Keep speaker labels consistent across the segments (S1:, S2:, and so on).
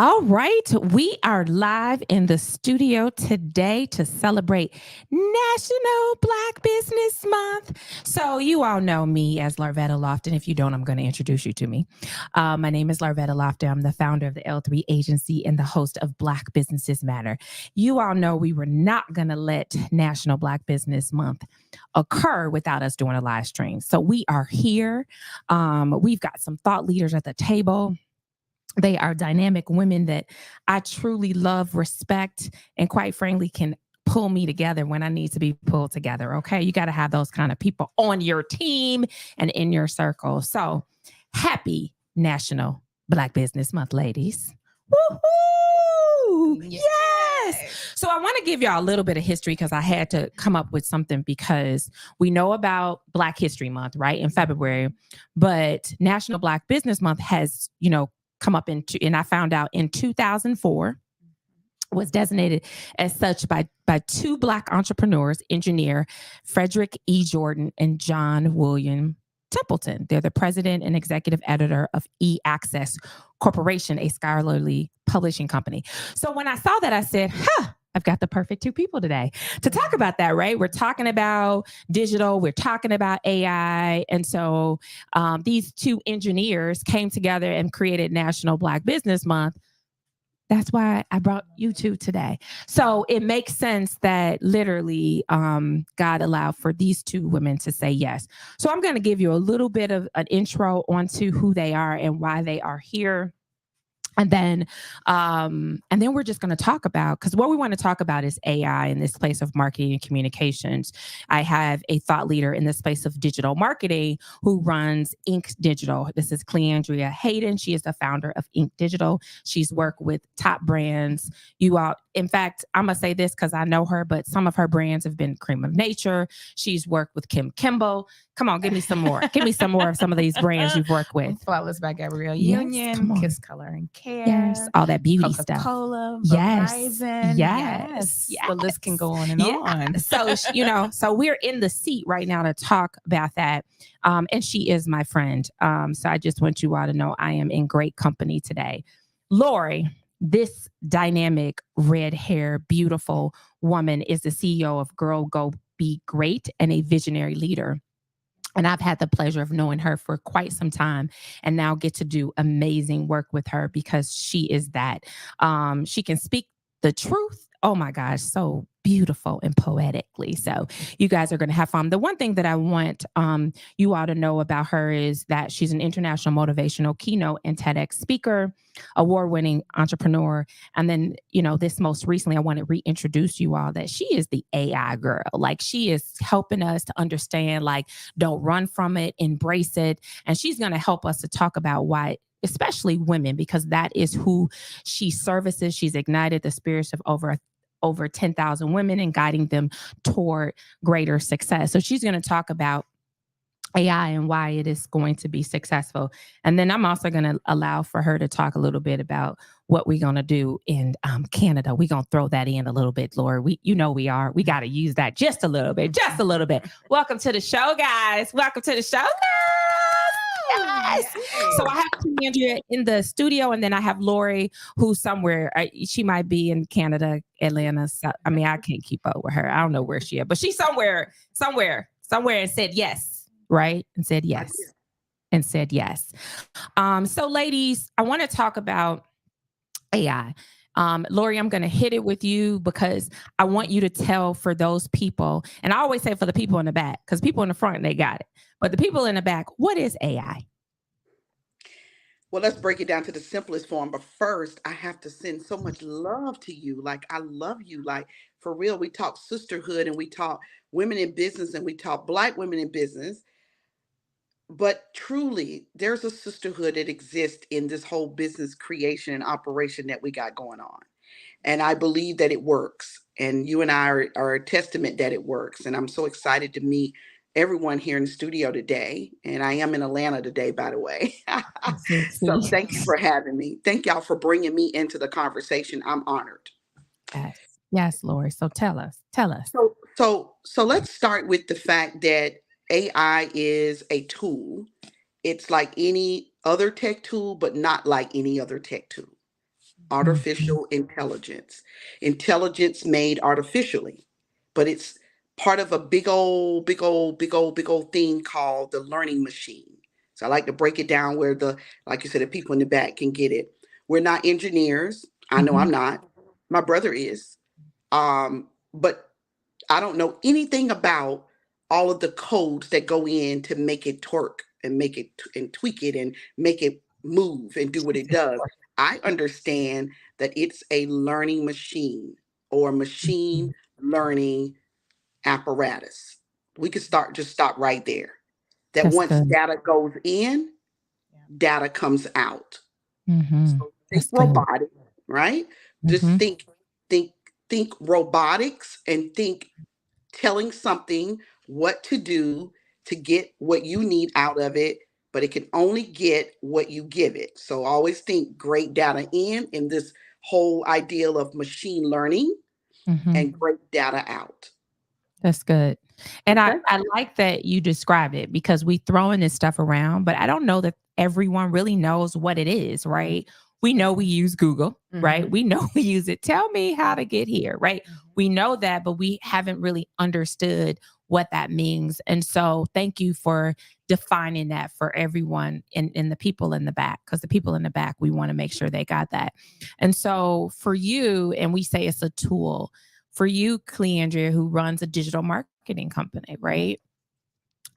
S1: All right, we are live in the studio today to celebrate National Black Business Month. So you all know me as Larvetta Lofton. If you don't, I'm going to introduce you to me. My name is Larvetta Lofton. I'm the founder of the L3 Agency and the host of Black Businesses Matter. You all know we were not going to let National Black Business Month occur without us doing a live stream. So we are here. We've got some thought leaders at the table. They are dynamic women that I truly love, respect, and quite frankly can pull me together when I need to be pulled together. Okay. You got to have those kind of people on your team and in your circle. So happy National Black Business Month, ladies. Woohoo! Yes. So I want to give y'all a little bit of history because I had to come up with something because we know about Black History Month, right, in February, but National Black Business Month has, come up and I found out in 2004 was designated as such by two Black entrepreneurs, engineer Frederick E. Jordan and John William Templeton. They're the president and executive editor of E-Access Corporation, a scholarly publishing company. So when I saw that, I said, I've got the perfect two people today to talk about that, right? We're talking about digital, we're talking about AI. And so these two engineers came together and created National Black Business Month. That's why I brought you two today. So it makes sense that literally God allowed for these two women to say yes. So I'm going to give you a little bit of an intro onto who they are and why they are here. And then we're just going to talk about, because what we want to talk about is AI in this place of marketing and communications. I have a thought leader in the space of digital marketing who runs Inc. Digital. This is Cle Andrea Hayden. She is the founder of Inc. Digital. She's worked with top brands. In fact, I'm going to say this because I know her, but some of her brands have been Cream of Nature. She's worked with Kim Kimball. Come on, give me some more. Give me some more of some of these brands you've worked with.
S2: Flawless by Gabrielle Union, Kiss Color and Care.
S1: Yes, all that beauty stuff.
S2: Coca-Cola,
S1: yes.
S2: Verizon. Yes. The list can go on and on.
S1: So, so we're in the seat right now to talk about that. And she is my friend. So I just want you all to know I am in great company today. Lori, this dynamic red hair, beautiful woman is the CEO of Girl Go Be Great and a visionary leader. And I've had the pleasure of knowing her for quite some time and now get to do amazing work with her because she is that. She can speak the truth. Oh my gosh, so beautiful and poetically. So you guys are going to have fun. The one thing that I want you all to know about her is that she's an international motivational keynote and TEDx speaker, award-winning entrepreneur. And then, this most recently, I want to reintroduce you all that she is the AI girl. Like she is helping us to understand, like, don't run from it, embrace it. And she's going to help us to talk about why, especially women, because that is who she services. She's ignited the spirits of over 10,000 women and guiding them toward greater success. So she's going to talk about AI and why it is going to be successful. And then I'm also going to allow for her to talk a little bit about what we're going to do in Canada. We're going to throw that in a little bit, Laura. We got to use that just a little bit. Welcome to the show, guys. Yes. So I have Cle Andrea in the studio, and then I have Lori, who's somewhere. She might be in Canada, Atlanta. So, I can't keep up with her. I don't know where she is, but she's somewhere, and said yes, right? And said yes. So, ladies, I want to talk about AI. Lori, I'm going to hit it with you because I want you to tell for those people, and I always say for the people in the back, because people in the front, they got it. But the people in the back, what is AI?
S3: Well, let's break it down to the simplest form. But first, I have to send so much love to you. Like, I love you. Like, for real, we talk sisterhood and we talk women in business and we talk Black women in business. But truly, there's a sisterhood that exists in this whole business creation and operation that we got going on. And I believe that it works. And you and I are a testament that it works. And I'm so excited to meet everyone here in the studio today. And I am in Atlanta today, by the way. So thank you for having me. Thank y'all for bringing me into the conversation. I'm honored.
S1: Yes, Lori. So tell us.
S3: So let's start with the fact that AI is a tool. It's like any other tech tool, but not like any other tech tool. artificial intelligence. Intelligence made artificially, but it's part of a big old, big old, big old, big old thing called the learning machine. So I like to break it down where like you said, the people in the back can get it. We're not engineers. I know I'm not. My brother is. But I don't know anything about all of the codes that go in to make it twerk and make it and tweak it and make it move and do what it does. I understand that it's a learning machine or machine learning apparatus. We could stop right there. That
S1: That's
S3: once
S1: good.
S3: data goes in, data comes out. So think
S1: That's good.
S3: robotic, right? Just think robotics and think telling something what to do to get what you need out of it, but it can only get what you give it. So always think great data in this whole ideal of machine learning and great data out.
S1: That's good. And
S3: Okay.
S1: I like that you described it because we throwing this stuff around, but I don't know that everyone really knows what it is, right? We know we use Google, right? We know we use it. Tell me how to get here, right? We know that, but we haven't really understood what that means. And so thank you for defining that for everyone in the people in the back, because the people in the back, we want to make sure they got that. And so for you, and we say it's a tool, for you, Cle Andrea, who runs a digital marketing company, right?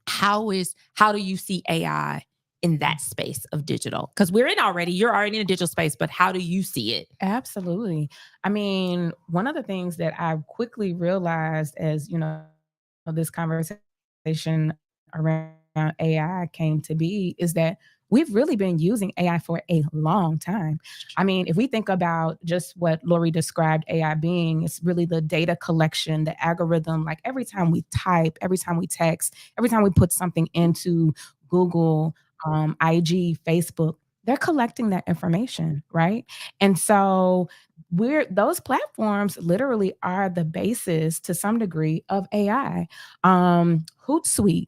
S1: How do you see AI in that space of digital? Because you're already in a digital space, but how do you see it?
S2: Absolutely. I mean, one of the things that I quickly realized as, this conversation around AI came to be is that we've really been using AI for a long time. I mean, if we think about just what Lori described AI being, it's really the data collection, the algorithm. Like every time we type, every time we text, every time we put something into Google, IG, Facebook, they're collecting that information, right? And so those platforms literally are the basis to some degree of AI. Hootsuite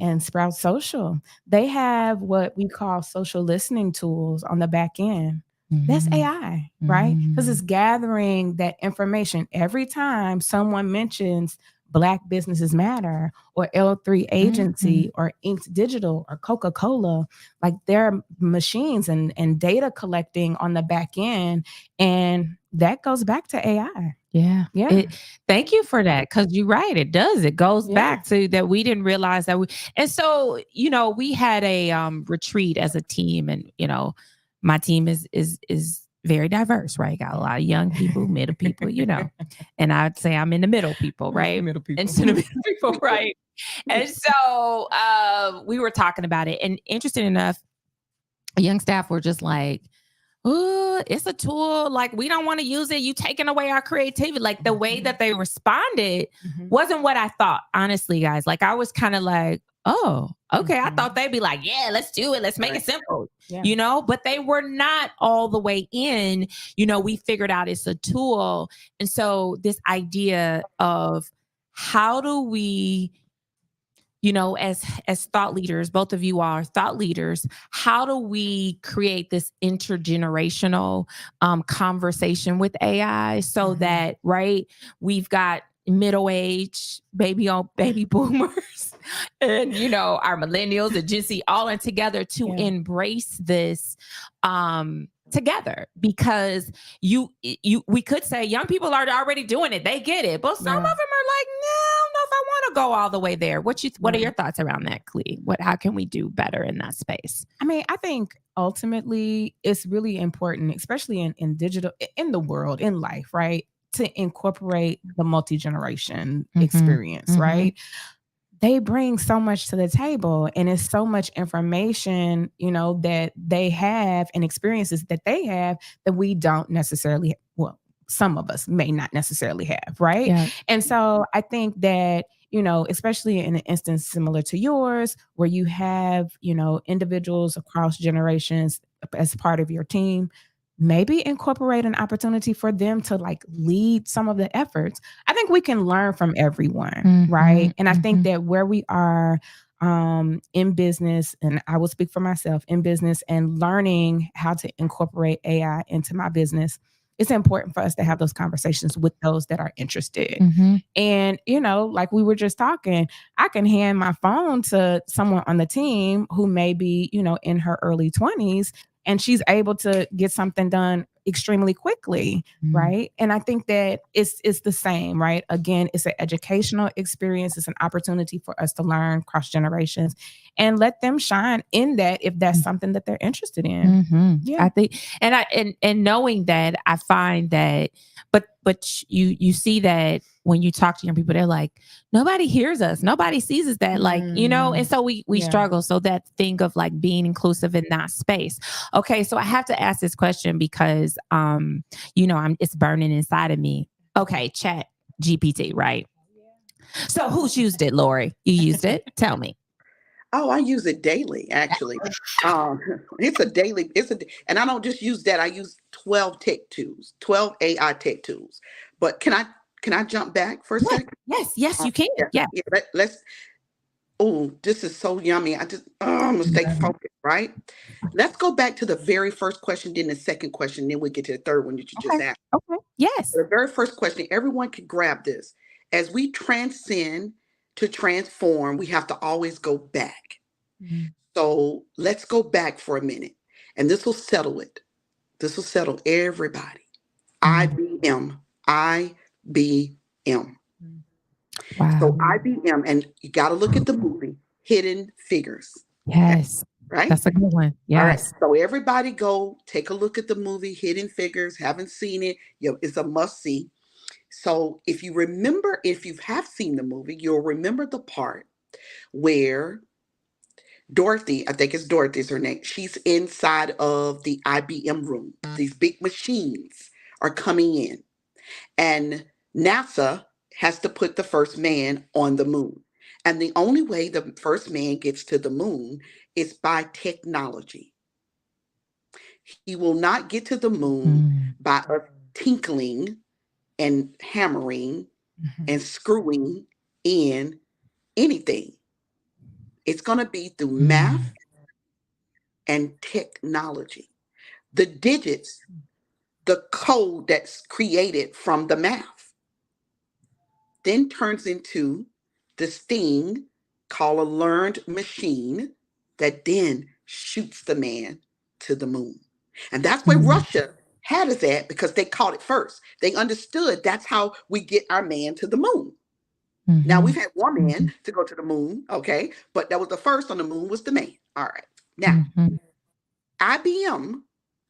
S2: and Sprout Social, they have what we call social listening tools on the back end. That's AI, right? Because it's gathering that information every time someone mentions Black Businesses Matter or L3 Agency or Inked Digital or Coca-Cola. Like they're machines and data collecting on the back end. And that goes back to AI.
S1: Yeah. Thank you for that. Because you're right. It does. It goes back to that we didn't realize that and so, we had a retreat as a team, and my team is very diverse, right? Got a lot of young people, middle people, and I'd say I'm in the middle people, right?
S2: Middle people.
S1: And so the middle people, right? And so we were talking about it, and interesting enough, young staff were just like, oh, it's a tool. Like, we don't want to use it. You taking away our creativity. Like the way that they responded wasn't what I thought, honestly, guys. Like I was kind of like, oh, okay. I thought they'd be like, yeah, let's do it. Let's make it simple, but they were not all the way in. We figured out it's a tool. And so this idea of how do we, as thought leaders, both of you are thought leaders, how do we create this intergenerational conversation with AI so that, right, we've got middle-aged baby boomers and, our millennials and Gen Z all in together to embrace this together, because we could say young people are already doing it. They get it. But some of them are like, no, I don't know if I want to go all the way there. What are your thoughts around that, Cle? How can we do better in that space?
S2: I mean, I think ultimately it's really important, especially in digital, in the world, in life, right? To incorporate the multi-generation experience, right? They bring so much to the table, and it's so much information, that they have and experiences that they have that we don't necessarily, some of us may not necessarily have, right?
S1: Yeah.
S2: And so I think that, especially in an instance similar to yours, where you have, individuals across generations as part of your team, maybe incorporate an opportunity for them to like lead some of the efforts. I think we can learn from everyone, right? And I think that where we are in business, and I will speak for myself, in business and learning how to incorporate AI into my business, it's important for us to have those conversations with those that are interested.
S1: Mm-hmm.
S2: And, like we were just talking, I can hand my phone to someone on the team who may be, in her early 20s, and she's able to get something done extremely quickly, right? And I think that it's the same, right? Again, it's an educational experience. It's an opportunity for us to learn cross generations and let them shine in that if that's something that they're interested in.
S1: Mm-hmm.
S2: Yeah.
S1: I think, and knowing that, I find that, but you see that when you talk to young people, they're like, nobody hears us, nobody sees us, that like, and so we
S2: Yeah.
S1: struggle. So that thing of like being inclusive in that space. Okay, so I have to ask this question because it's burning inside of me. Okay, Chat GPT, right? So who's used it, Lori? You used it? Tell me.
S3: Oh, I use it daily, actually. Um, and I don't just use that. I use 12 tech tools, 12 AI tech tools. But can I jump back for a
S1: Yes,
S3: second?
S1: yes, you can. Yeah.
S3: Yeah. Let's. Oh, this is so yummy. I'm gonna stay focused, right? Let's go back to the very first question, then the second question, then we get to the third one that you just
S1: Okay.
S3: asked.
S1: Okay. Yes.
S3: The very first question, everyone can grab this. As we transcend to transform, we have to always go back. So let's go back for a minute, and this will settle it. This will settle everybody. IBM, IBM.
S1: Wow.
S3: So IBM, and you got to look at the movie Hidden Figures.
S1: Yes.
S3: Right?
S1: That's a good one.
S3: All right.
S1: Yes.
S3: So everybody go take a look at the movie Hidden Figures. Haven't seen it? It's a must see. So if you have seen the movie, you'll remember the part where Dorothy, I think it's Dorothy is her name. She's inside of the IBM room. These big machines are coming in, and NASA has to put the first man on the moon. And the only way the first man gets to the moon is by technology. He will not get to the moon by us tinkling and hammering and screwing in anything. It's going to be through math and technology. The digits, the code that's created from the math, then turns into this thing called a learned machine that then shoots the man to the moon. And that's where Russia had us at, because they caught it first. They understood that's how we get our man to the moon. Now we've had one man to go to the moon, okay, but that was the first on the moon was the man. All right. Now, IBM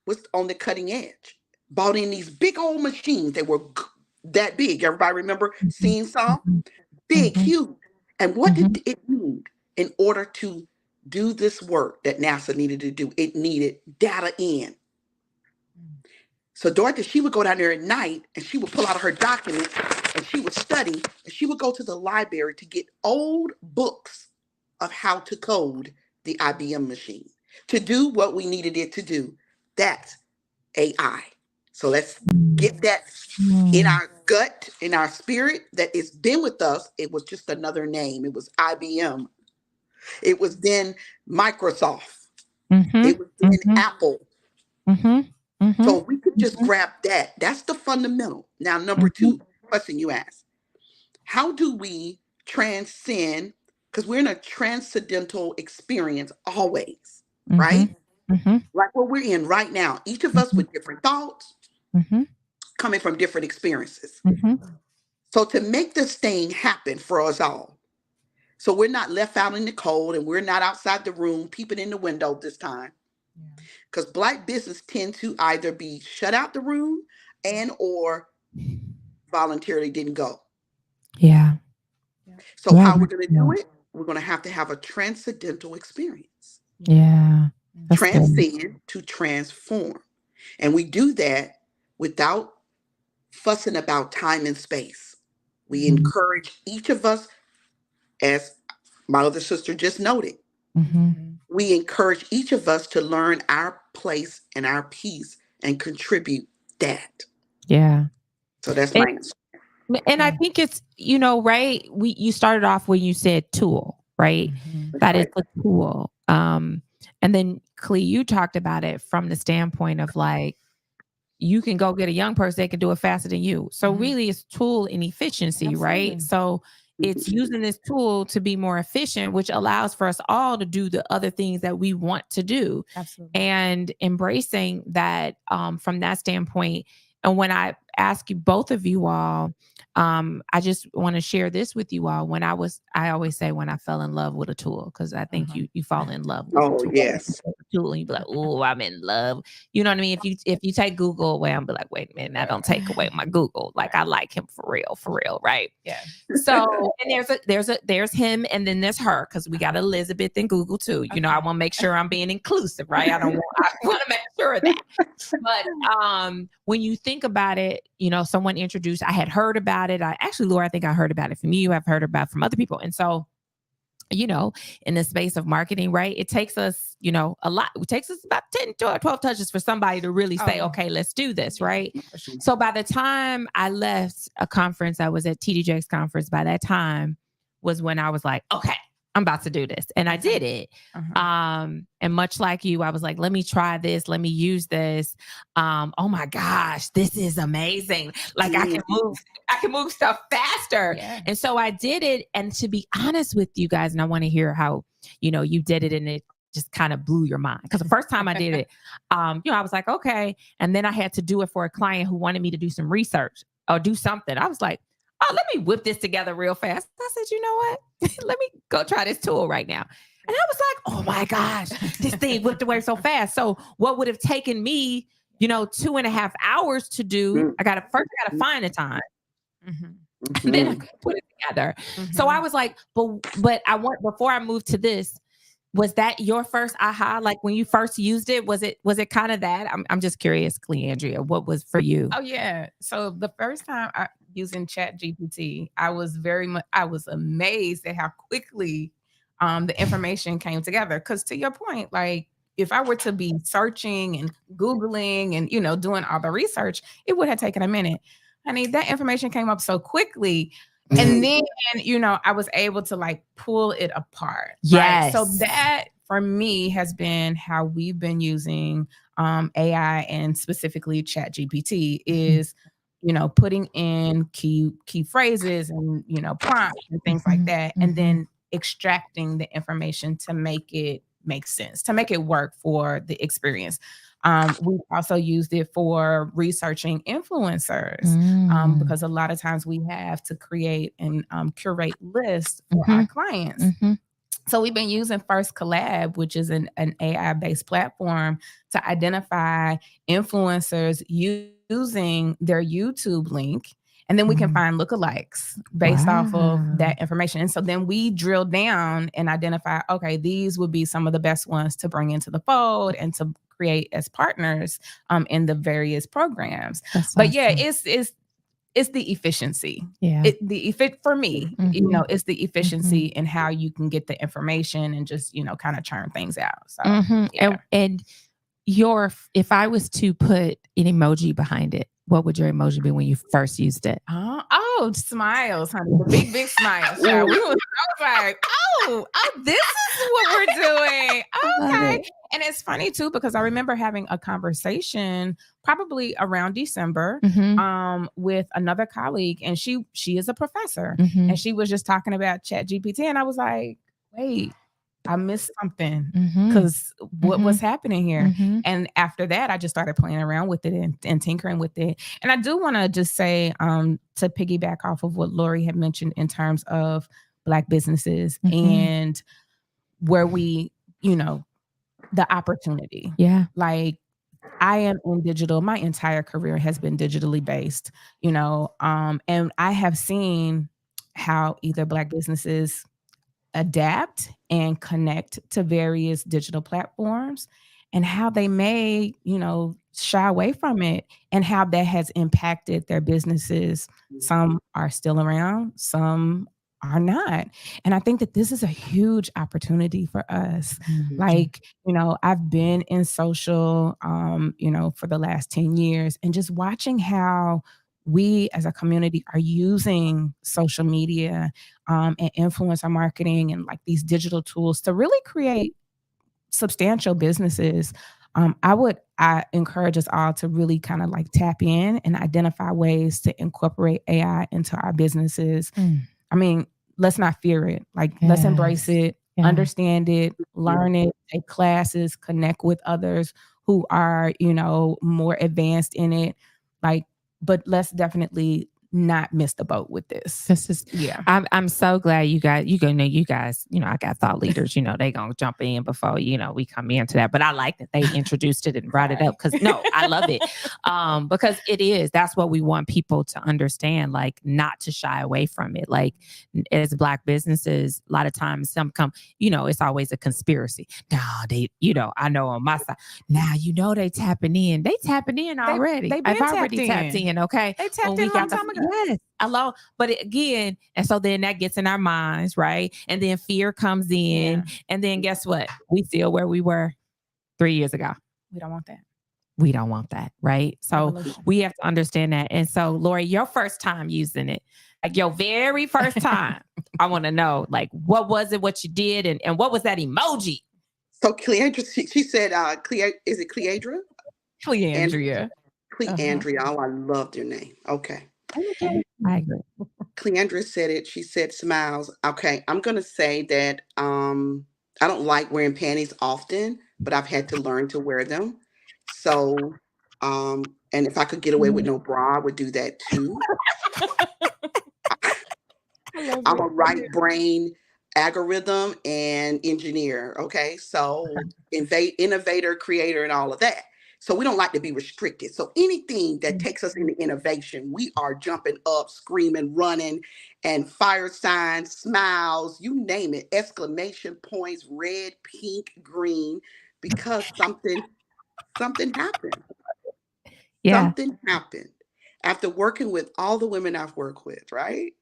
S3: was on the cutting edge, bought in these big old machines. They were that big. Everybody remember seeing some? Big, huge. And what did it need in order to do this work that NASA needed to do? It needed data in. So Dorothy, she would go down there at night and she would pull out her documents and she would study, and she would go to the library to get old books of how to code the IBM machine to do what we needed it to do. That's AI. So let's get that in our gut, in our spirit, that it's been with us. It was just another name. It was IBM. It was then Microsoft. It was then Apple. So we could just grab that. That's the fundamental. Now, number two question you asked, how do we transcend? Because we're in a transcendental experience always, right? Like what we're in right now, each of us with different thoughts, coming from different experiences. So to make this thing happen for us all, so we're not left out in the cold and we're not outside the room peeping in the window this time. Because Black business tend to either be shut out the room and or voluntarily didn't go.
S1: Yeah.
S3: So how we're going to do it? We're going to have a transcendental experience.
S1: Yeah.
S3: Transcend to transform. And we do that without fussing about time and space. We encourage each of us, as my other sister just noted, we encourage each of us to learn our place and our piece and contribute that.
S1: Yeah.
S3: So that's my answer.
S1: And I think it's, right, you started off when you said tool, right?
S2: Mhm.
S1: That is
S3: Right.
S1: a tool. And then Cle, you talked about it from the standpoint of like, you can go get a young person, they can do it faster than you. So
S2: Mhm.
S1: really it's tool and efficiency, right?
S2: Absolutely.
S1: So it's using this tool to be more efficient, which allows for us all to do the other things that we want to do
S2: Absolutely.
S1: and embracing that from that standpoint. And when I ask you, both of you all, I just want to share this with you all. I always say when I fell in love with a tool, because I think
S2: Uh-huh.
S1: you fall in love with the
S3: Oh,
S1: tool.
S3: yes.
S1: Tool and you be like, oh, I'm in love. You know what I mean? If you take Google away, I'm be like, wait a minute, now don't take away my Google. Like I like him for real, right?
S2: Yeah.
S1: So, and there's him and then there's her, because we got Elizabeth and Google too. You know, I
S2: Okay.
S1: want to make sure I'm being inclusive, right? I want to make sure of that. But when you think about it, you know, someone introduced, I had heard about it. Laura, I think I heard about it from you. I've heard about it from other people. And so, you know, in the space of marketing, right? It takes us, you know, a lot. It takes us about 10 to 12 touches for somebody to really say,
S2: Oh,
S1: okay, let's do this,
S2: yeah,
S1: right?
S2: for sure.
S1: So by the time I left a conference, I was at TDJ's conference. By that time was when I was like, okay, I'm about to do this. And I did it. And much like you, I was like, let me try this. Let me use this. Oh my gosh, this is amazing. Like I can move stuff faster.
S2: Yeah.
S1: And so I did it. And to be honest with you guys, and I want to hear how, you know, you did it and it just kind of blew your mind. Because the first time I did it, you know, I was like, okay. And then I had to do it for a client who wanted me to do some research or do something. I was like, oh, let me whip this together real fast. I said, you know what? Let me go try this tool right now. And I was like, oh my gosh, this thing whipped away so fast. So what would have taken me, you know, 2.5 hours to do, I gotta find the time. And then I could put it together. So I was like, but I want, before I moved to this, was that your first aha? Like when you first used it, was it kind of that? I'm just curious, Cle Andrea, what was for you?
S2: Oh yeah. So the first time I using Chat GPT, I was amazed at how quickly the information came together. Cause to your point, like if I were to be searching and Googling and you know doing all the research, it would have taken a minute. Honey, that information came up so quickly. And then, you know, I was able to like pull it apart. Right. So
S1: Yes.
S2: that for me has been how we've been using AI and specifically Chat GPT is, you know, putting in key phrases and, you know, prompts and things like that. And then extracting the information to make it make sense, to make it work for the experience. We've also used it for researching influencers because a lot of times we have to create and curate lists for our clients. So we've been using First Collab, which is an AI-based platform to identify influencers using their YouTube link. And then we can find lookalikes based off of that information. And so then we drill down and identify, okay, these would be some of the best ones to bring into the fold and to create as partners in the various programs. But yeah, it's the efficiency.
S1: Yeah.
S2: For me, you know, it's the efficiency in how you can get the information and just, you know, kind of churn things out. So yeah.
S1: And if I was to put an emoji behind it, what would your emoji be when you first used it?
S2: Smiles, honey. The big smiles. I was like, this is what we're doing. Okay. And it's funny too, because I remember having a conversation probably around December with another colleague, and she is a professor, and she was just talking about Chat GPT, and I was like, wait, I missed something because what was happening here? And after that, I just started playing around with it and tinkering with it. And I do want to just say, to piggyback off of what Lori had mentioned in terms of Black businesses and where we, you know, the opportunity.
S1: Yeah.
S2: Like I am in digital. My entire career has been digitally based, you know, and I have seen how either Black businesses adapt and connect to various digital platforms and how they may, you know, shy away from it and how that has impacted their businesses. Some are still around, some are not. And I think that this is a huge opportunity for us. Like, you know, I've been in social, you know, for the last 10 years and just watching how we as a community are using social media and influencer marketing and like these digital tools to really create substantial businesses. I encourage us all to really kind of like tap in and identify ways to incorporate AI into our businesses. I mean, let's not fear it. Like, let's embrace it, understand it, learn it, take classes, connect with others who are, more advanced in it. Like, but let's definitely not miss the boat with this.
S1: This is I'm so glad you guys, I got thought leaders, they gonna jump in before, we come into that. But I like that they introduced it and brought it up because I love it. Because that's what we want people to understand, like not to shy away from it. Like as Black businesses, a lot of times some come, it's always a conspiracy. Nah, they, I know on my side, now they tapping in. They tapping in already. I've already tapped in. Okay.
S2: They tapped in a long time ago.
S1: Yes, alone. But again, and so then that gets in our minds, right? And then fear comes in. And then guess what? We still where we were 3 years ago.
S2: We don't want that.
S1: We don't want that, right? So we have to understand that. And so, Lori, your first time using it, like your very first time, I want to know, like, what was it, what you did, and what was that emoji?
S3: So Cle Andrea, she said, is it Cle Andrea?
S1: Cle Andrea.
S3: Cle Andrea. Oh, I loved your name. Okay.
S1: I agree.
S3: Cle Andrea said it. She said smiles. Okay. I'm going to say that I don't like wearing panties often, but I've had to learn to wear them. So, and if I could get away with no bra, I would do that too. I'm a right brain algorithm and engineer. Okay. So innovator, creator, and all of that. So we don't like to be restricted. So anything that takes us into innovation, we are jumping up, screaming, running, and fire signs, smiles, you name it, exclamation points, red, pink, green, because something happened.
S1: Yeah.
S3: Something happened. After working with all the women I've worked with, right?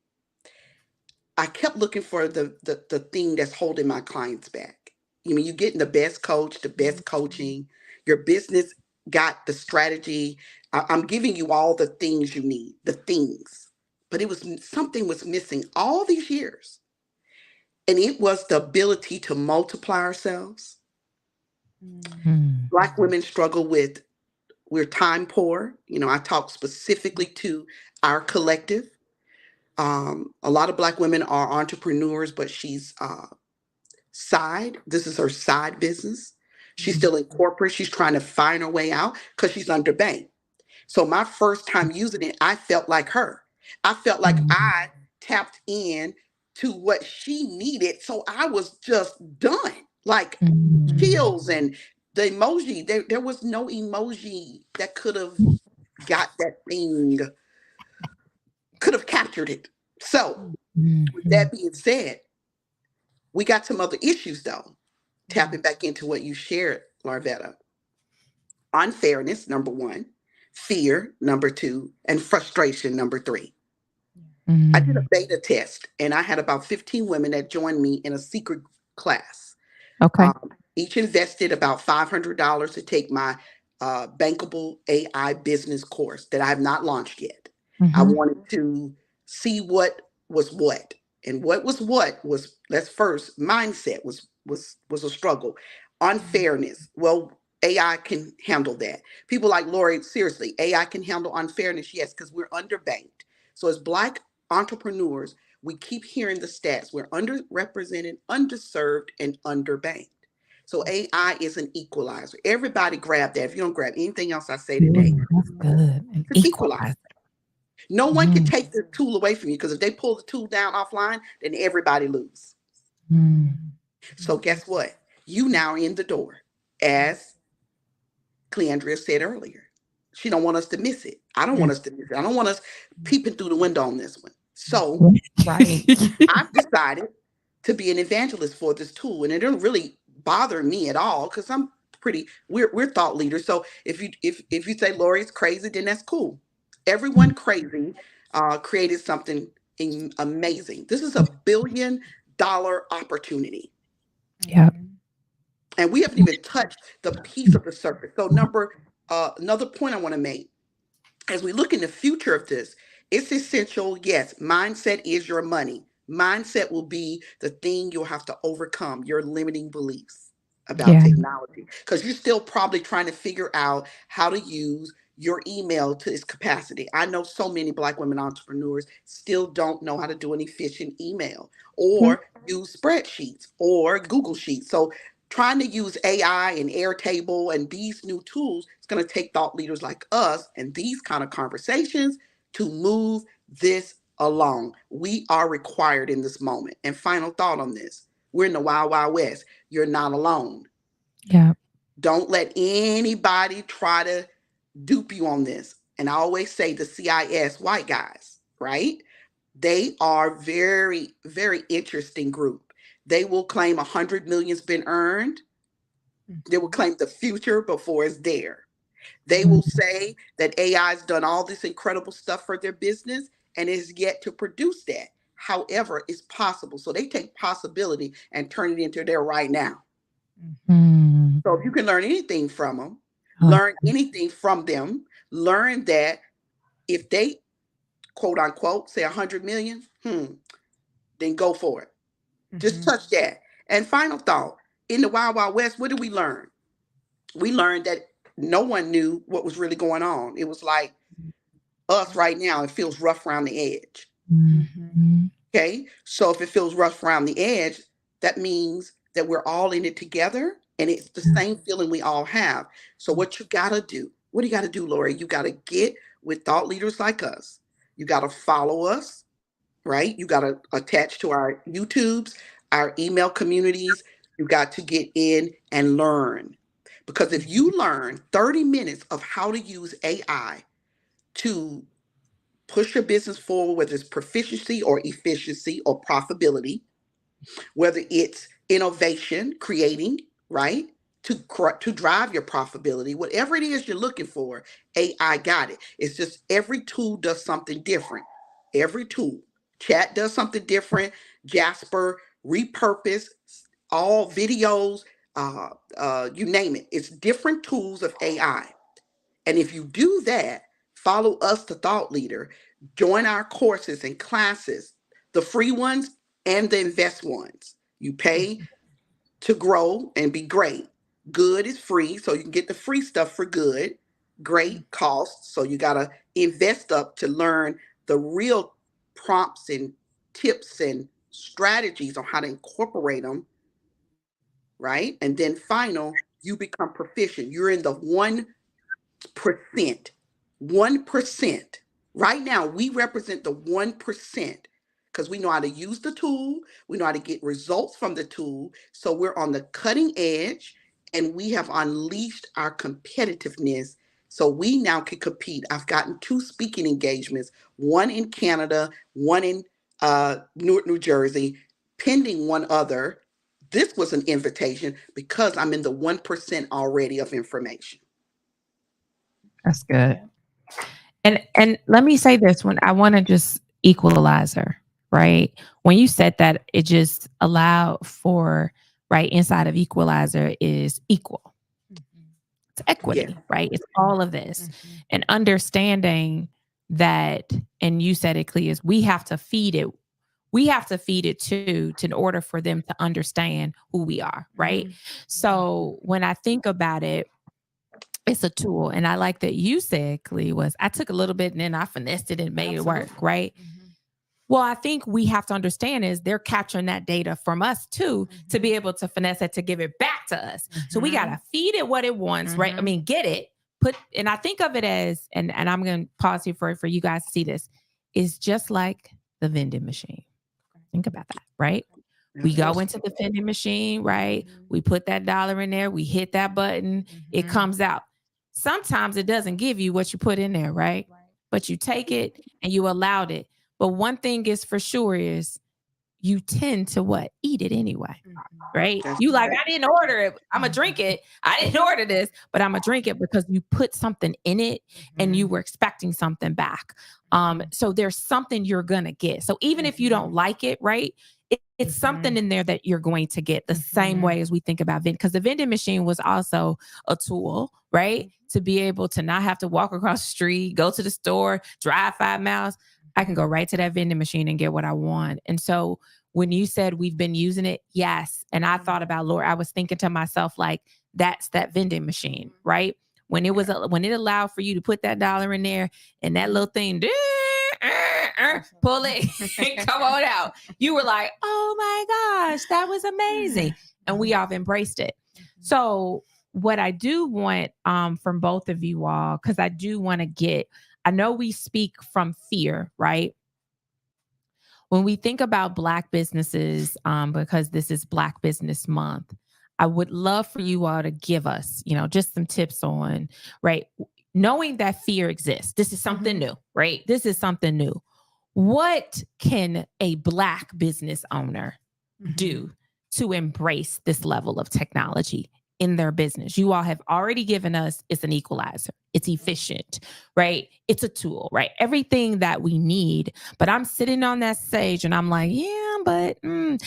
S3: I kept looking for the thing that's holding my clients back. You're getting the best coach, the best coaching. Your business got the strategy. I'm giving you all the things you need, the things. But something was missing all these years. And it was the ability to multiply ourselves. Black women struggle with, we're time poor. I talk specifically to our collective. A lot of Black women are entrepreneurs, but she's this is her side business. She's still in corporate. She's trying to find her way out because she's underbanked. So my first time using it, I felt like her. I felt like I tapped in to what she needed. So I was just done. Like chills and the emoji. There was no emoji that could have got that thing, could have captured it. So with that being said, we got some other issues though. Tapping back into what you shared, Larvetta. Unfairness, number one, fear, number two, and frustration, number three. I did a beta test and I had about 15 women that joined me in a secret class.
S1: Okay.
S3: Each invested about $500 to take my bankable AI business course that I have not launched yet. I wanted to see what was what. And what was let's first, mindset was a struggle. Unfairness. Well, AI can handle that. People like Lori, seriously, AI can handle unfairness, yes, because we're underbanked. So as Black entrepreneurs, we keep hearing the stats. We're underrepresented, underserved, and underbanked. So AI is an equalizer. Everybody grab that. If you don't grab anything else I say today,
S1: that's good.
S3: it's equalizer. No one can take the tool away from you, because if they pull the tool down offline, then everybody lose. So guess what? You now are in the door, as Cle Andrea said earlier. She don't want us to miss it. I don't want us to miss it. I don't want us peeping through the window on this one. So I've decided to be an evangelist for this tool, and it don't really bother me at all because we're thought leaders. So if you say Lori's crazy, then that's cool. Everyone crazy created something amazing. This is $1 billion opportunity.
S1: Yeah.
S3: And we haven't even touched the piece of the surface. So another point I want to make. as we look in the future of this, it's essential. Yes, mindset is your money. Mindset will be the thing you'll have to overcome your limiting beliefs about
S1: Yeah.
S3: technology, because you're still probably trying to figure out how to use your email to its capacity. I know so many Black women entrepreneurs still don't know how to do an efficient email
S1: Yeah.
S3: or use spreadsheets or Google Sheets. So trying to use AI and Airtable and these new tools, it's going to take thought leaders like us and these kind of conversations to move this along. We are required in this moment. And final thought on this: we're in the wild, wild west. You're not alone.
S1: Yeah.
S3: Don't let anybody try to dupe you on this. And I always say the CIS white guys, right? They are very, very interesting group. They will claim 100 million's been earned. They will claim the future before it's there. They will say that AI's done all this incredible stuff for their business and is yet to produce that. However, it's possible. So they take possibility and turn it into their right now.
S1: Mm.
S3: So if you can learn anything from them,
S1: I like
S3: learn anything from them, learn that if they quote unquote say 100 million, then go for it. Just touch that. And final thought: in the Wild Wild West, what did we learn? We learned that no one knew what was really going on. It was like us right now. It feels rough around the edge.
S1: Mhm.
S3: Okay. So if it feels rough around the edge, that means that we're all in it together and it's the same feeling we all have. So what you got to do, what do you got to do, Lori? You got to get with thought leaders like us. You got to follow us, right? You got to attach to our YouTubes, our email communities. You got to get in and learn. Because if you learn 30 minutes of how to use AI to push your business forward, whether it's proficiency or efficiency or profitability, whether it's innovation, creating, right? To drive your profitability, whatever it is you're looking for, AI got it. It's just every tool does something different. Every tool. Chat does something different. Jasper, repurpose, all videos, you name it. It's different tools of AI. And if you do that, follow us, the thought leader, join our courses and classes, the free ones and the invest ones. You pay to grow and be great. Good is free, so you can get the free stuff for good. Great costs, so you got to invest up to learn the real prompts and tips and strategies on how to incorporate them, right? And then final, you become proficient. You're in the 1%. 1%. Right now, we represent the 1% because we know how to use the tool. We know how to get results from the tool. So we're on the cutting edge and we have unleashed our competitiveness. So we now can compete. I've gotten 2 speaking engagements, one in Canada, one in Newark, New Jersey, pending one other. This was an invitation because I'm in the 1% already of information.
S1: That's good. And let me say this: when I want to just equalizer, right? When you said that, it just allowed for, right, inside of equalizer is equal. It's equity,
S3: Yeah.
S1: right? It's all of this. And understanding that, and you said it, Cle, is we have to feed it. We have to feed it too, to in order for them to understand who we are, right? So when I think about it, it's a tool. And I like that you said, Cle, was I took a little bit and then I finessed it and made it work, right? Well, I think we have to understand is they're capturing that data from us too, to be able to finesse it, to give it back to us. So we got to feed it what it wants, right? I mean, get it, and I think of it as, and I'm going to pause here for you guys to see this, is just like the vending machine. Think about that, right? We go into the vending machine, right? We put that dollar in there, we hit that button, it comes out. Sometimes it doesn't give you what you put in there, right? But you take it and you allowed it. But one thing is for sure is you tend to what? Eat it anyway, right? You like, I didn't order it. I'm going to drink it. I didn't order this, but I'm going to drink it because you put something in it and you were expecting something back. So there's something you're going to get. So even if you don't like it, right? It's something in there that you're going to get the same way as we think about vending, because the vending machine was also a tool, right? To be able to not have to walk across the street, go to the store, drive 5 miles. I can go right to that vending machine and get what I want. And so when you said we've been using it, yes. And I thought about, Lord, I was thinking to myself, like, that's that vending machine, right? When when it allowed for you to put that dollar in there and that little thing, pull it, come on out. You were like, oh my gosh, that was amazing. And we all embraced it. So what I do want from both of you all, because I do want to I know we speak from fear, right? When we think about Black businesses, because this is Black Business Month, I would love for you all to give us, just some tips on, right? Knowing that fear exists. This is something new, right? This is something new. What can a Black business owner do to embrace this level of technology in their business? You all have already given us, it's an equalizer. It's efficient, right? It's a tool, right? Everything that we need. But I'm sitting on that stage and I'm like, and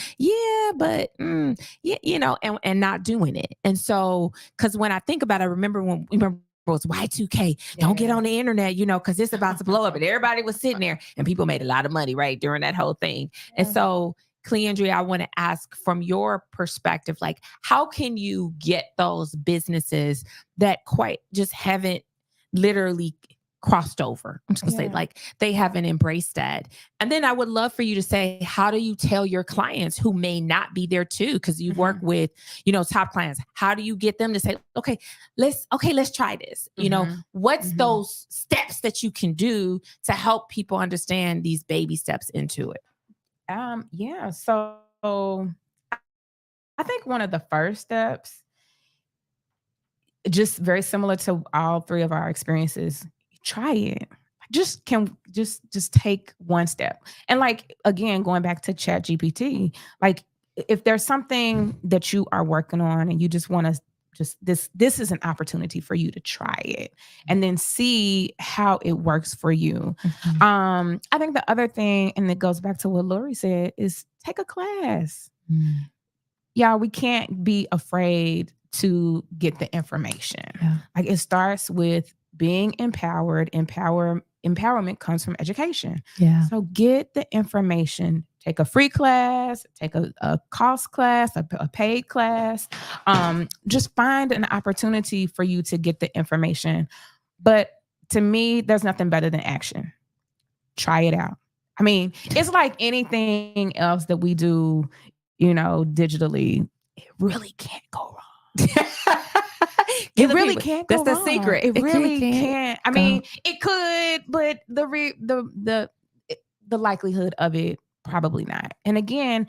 S1: not doing it. And so, because when I think about it, I remember when it was Y2K. Don't get on the internet, because it's about to blow up. And everybody was sitting there and people made a lot of money, right, during that whole thing. And so, Cle Andrea, I want to ask from your perspective, like, how can you get those businesses that quite just haven't literally crossed over? I'm just going to say, like, they haven't embraced that. And then I would love for you to say, how do you tell your clients who may not be there too? Because you work with, top clients. How do you get them to say, okay, let's try this. What's those steps that you can do to help people understand these baby steps into it?
S2: So I think one of the first steps, just very similar to all three of our experiences, try it. Just take one step. And like, again, going back to ChatGPT, like, if there's something that you are working on and you just want to this is an opportunity for you to try it and then see how it works for you. I think the other thing, and it goes back to what Lori said, is take a class. Yeah, we can't be afraid to get the information. Like, it starts with being empowered. Empowerment comes from education. So get the information. Take a free class, take a cost class, a paid class. Just find an opportunity for you to get the information. But to me, there's nothing better than action. Try it out. I mean, it's like anything else that we do, digitally. It really can't go wrong. It really can't go wrong.
S1: That's the secret.
S2: It really can't. I mean, it could, but the likelihood of it, probably not. And again,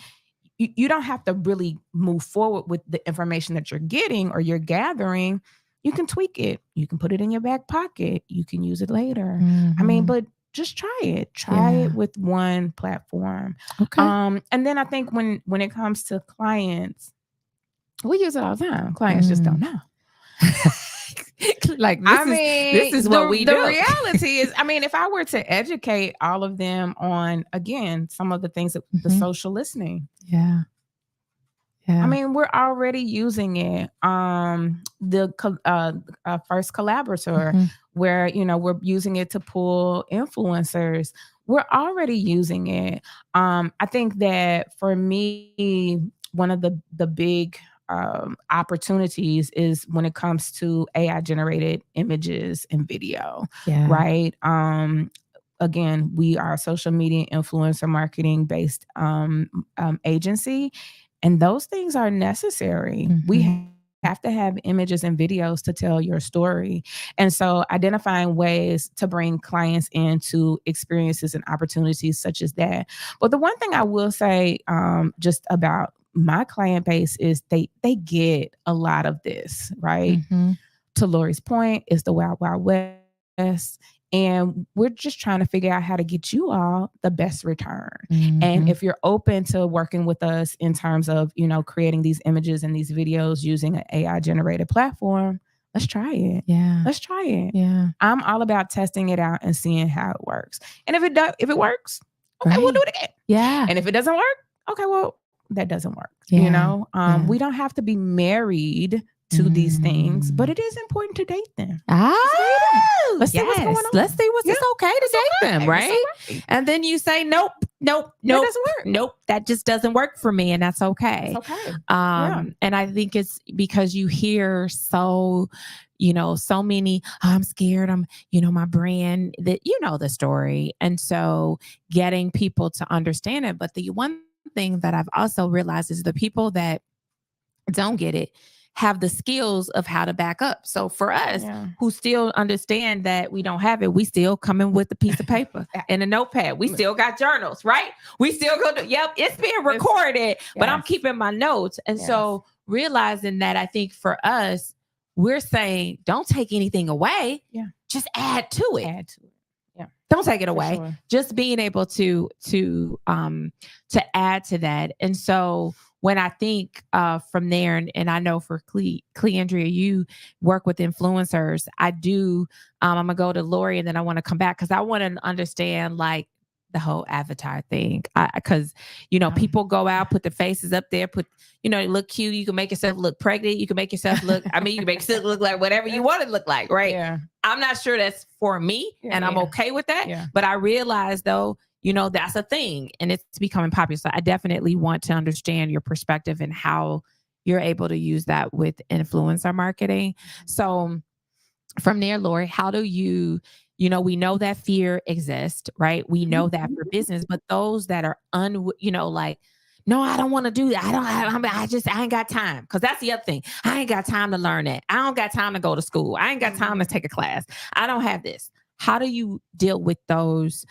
S2: you don't have to really move forward with the information that you're getting or you're gathering. You can tweak it. You can put it in your back pocket. You can use it later. I mean, but just try it. Try it with one platform.
S1: Okay.
S2: And then I think when it comes to clients, we use it all the time. Clients just don't know.
S1: Like, this is what we do.
S2: The reality is, I mean, if I were to educate all of them on, again, some of the things that the social listening. I mean, we're already using it. The first collaborator, where, we're using it to pull influencers. We're already using it. I think that for me, one of the big opportunities is when it comes to AI generated images and video, right? Again, we are a social media influencer marketing based agency, and those things are necessary. We have to have images and videos to tell your story. And so identifying ways to bring clients into experiences and opportunities such as that. But the one thing I will say just about my client base is they get a lot of this, right? To Lori's point, it's the Wild Wild West. And we're just trying to figure out how to get you all the best return. And if you're open to working with us in terms of, creating these images and these videos using an AI generated platform, let's try it. Let's try it. I'm all about testing it out and seeing how it works. And if it works, okay, we'll do it again. And if it doesn't work, okay, well, that doesn't work.
S1: Yeah.
S2: We don't have to be married to these things, but it is important to date them. Let's see what's going on.
S1: Let's see what's it's okay to date them, right?
S2: Okay.
S1: And then you say, nope,
S2: That doesn't work.
S1: nope, that just doesn't work for me, and that's okay.
S2: It's okay.
S1: And I think it's because you hear so many, I'm scared, my brand, that the story. And so getting people to understand it. But the one thing that I've also realized is the people that don't get it have the skills of how to back up. So for us who still understand that we don't have it, we still come in with a piece of paper and a notepad. We still got journals, right? We still go to, it's being recorded, but I'm keeping my notes. And so realizing that, I think for us, we're saying, don't take anything away.
S2: Yeah.
S1: Just add to it.
S2: Yeah.
S1: Don't take it away.
S2: Sure.
S1: Just being able to add to that. And so when I think from there, and I know for Cle Andrea, you work with influencers. I do. I'm gonna go to Lori, and then I want to come back because I want to understand like the whole avatar thing. Because people go out, put the faces up there, look cute. You can make yourself look pregnant. You can make yourself look. You can make yourself look like whatever you want to look like, right?
S2: Yeah.
S1: I'm not sure that's for me, and I'm okay with that.
S2: Yeah.
S1: But I realize though, that's a thing and it's becoming popular. So I definitely want to understand your perspective and how you're able to use that with influencer marketing. So from there, Lori, how do you, we know that fear exists, right? We know that for business, but those that are like, no, I don't want to do that. I ain't got time. Cause that's the other thing. I ain't got time to learn that. I don't got time to go to school. I ain't got time to take a class. I don't have this. How do you deal with those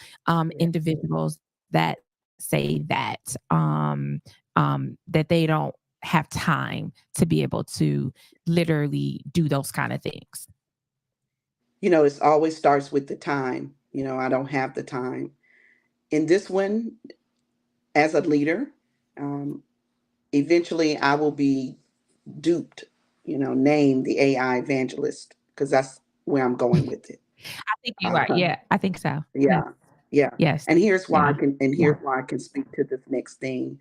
S1: individuals that say that that they don't have time to be able to literally do those kind of things?
S3: It always starts with the time. I don't have the time. In this one, as a leader, eventually I will be duped, named the AI evangelist, because that's where I'm going with it.
S1: I think you are. Yeah, I think so.
S3: Yeah.
S1: Yes.
S3: And here's why I can speak to this next thing.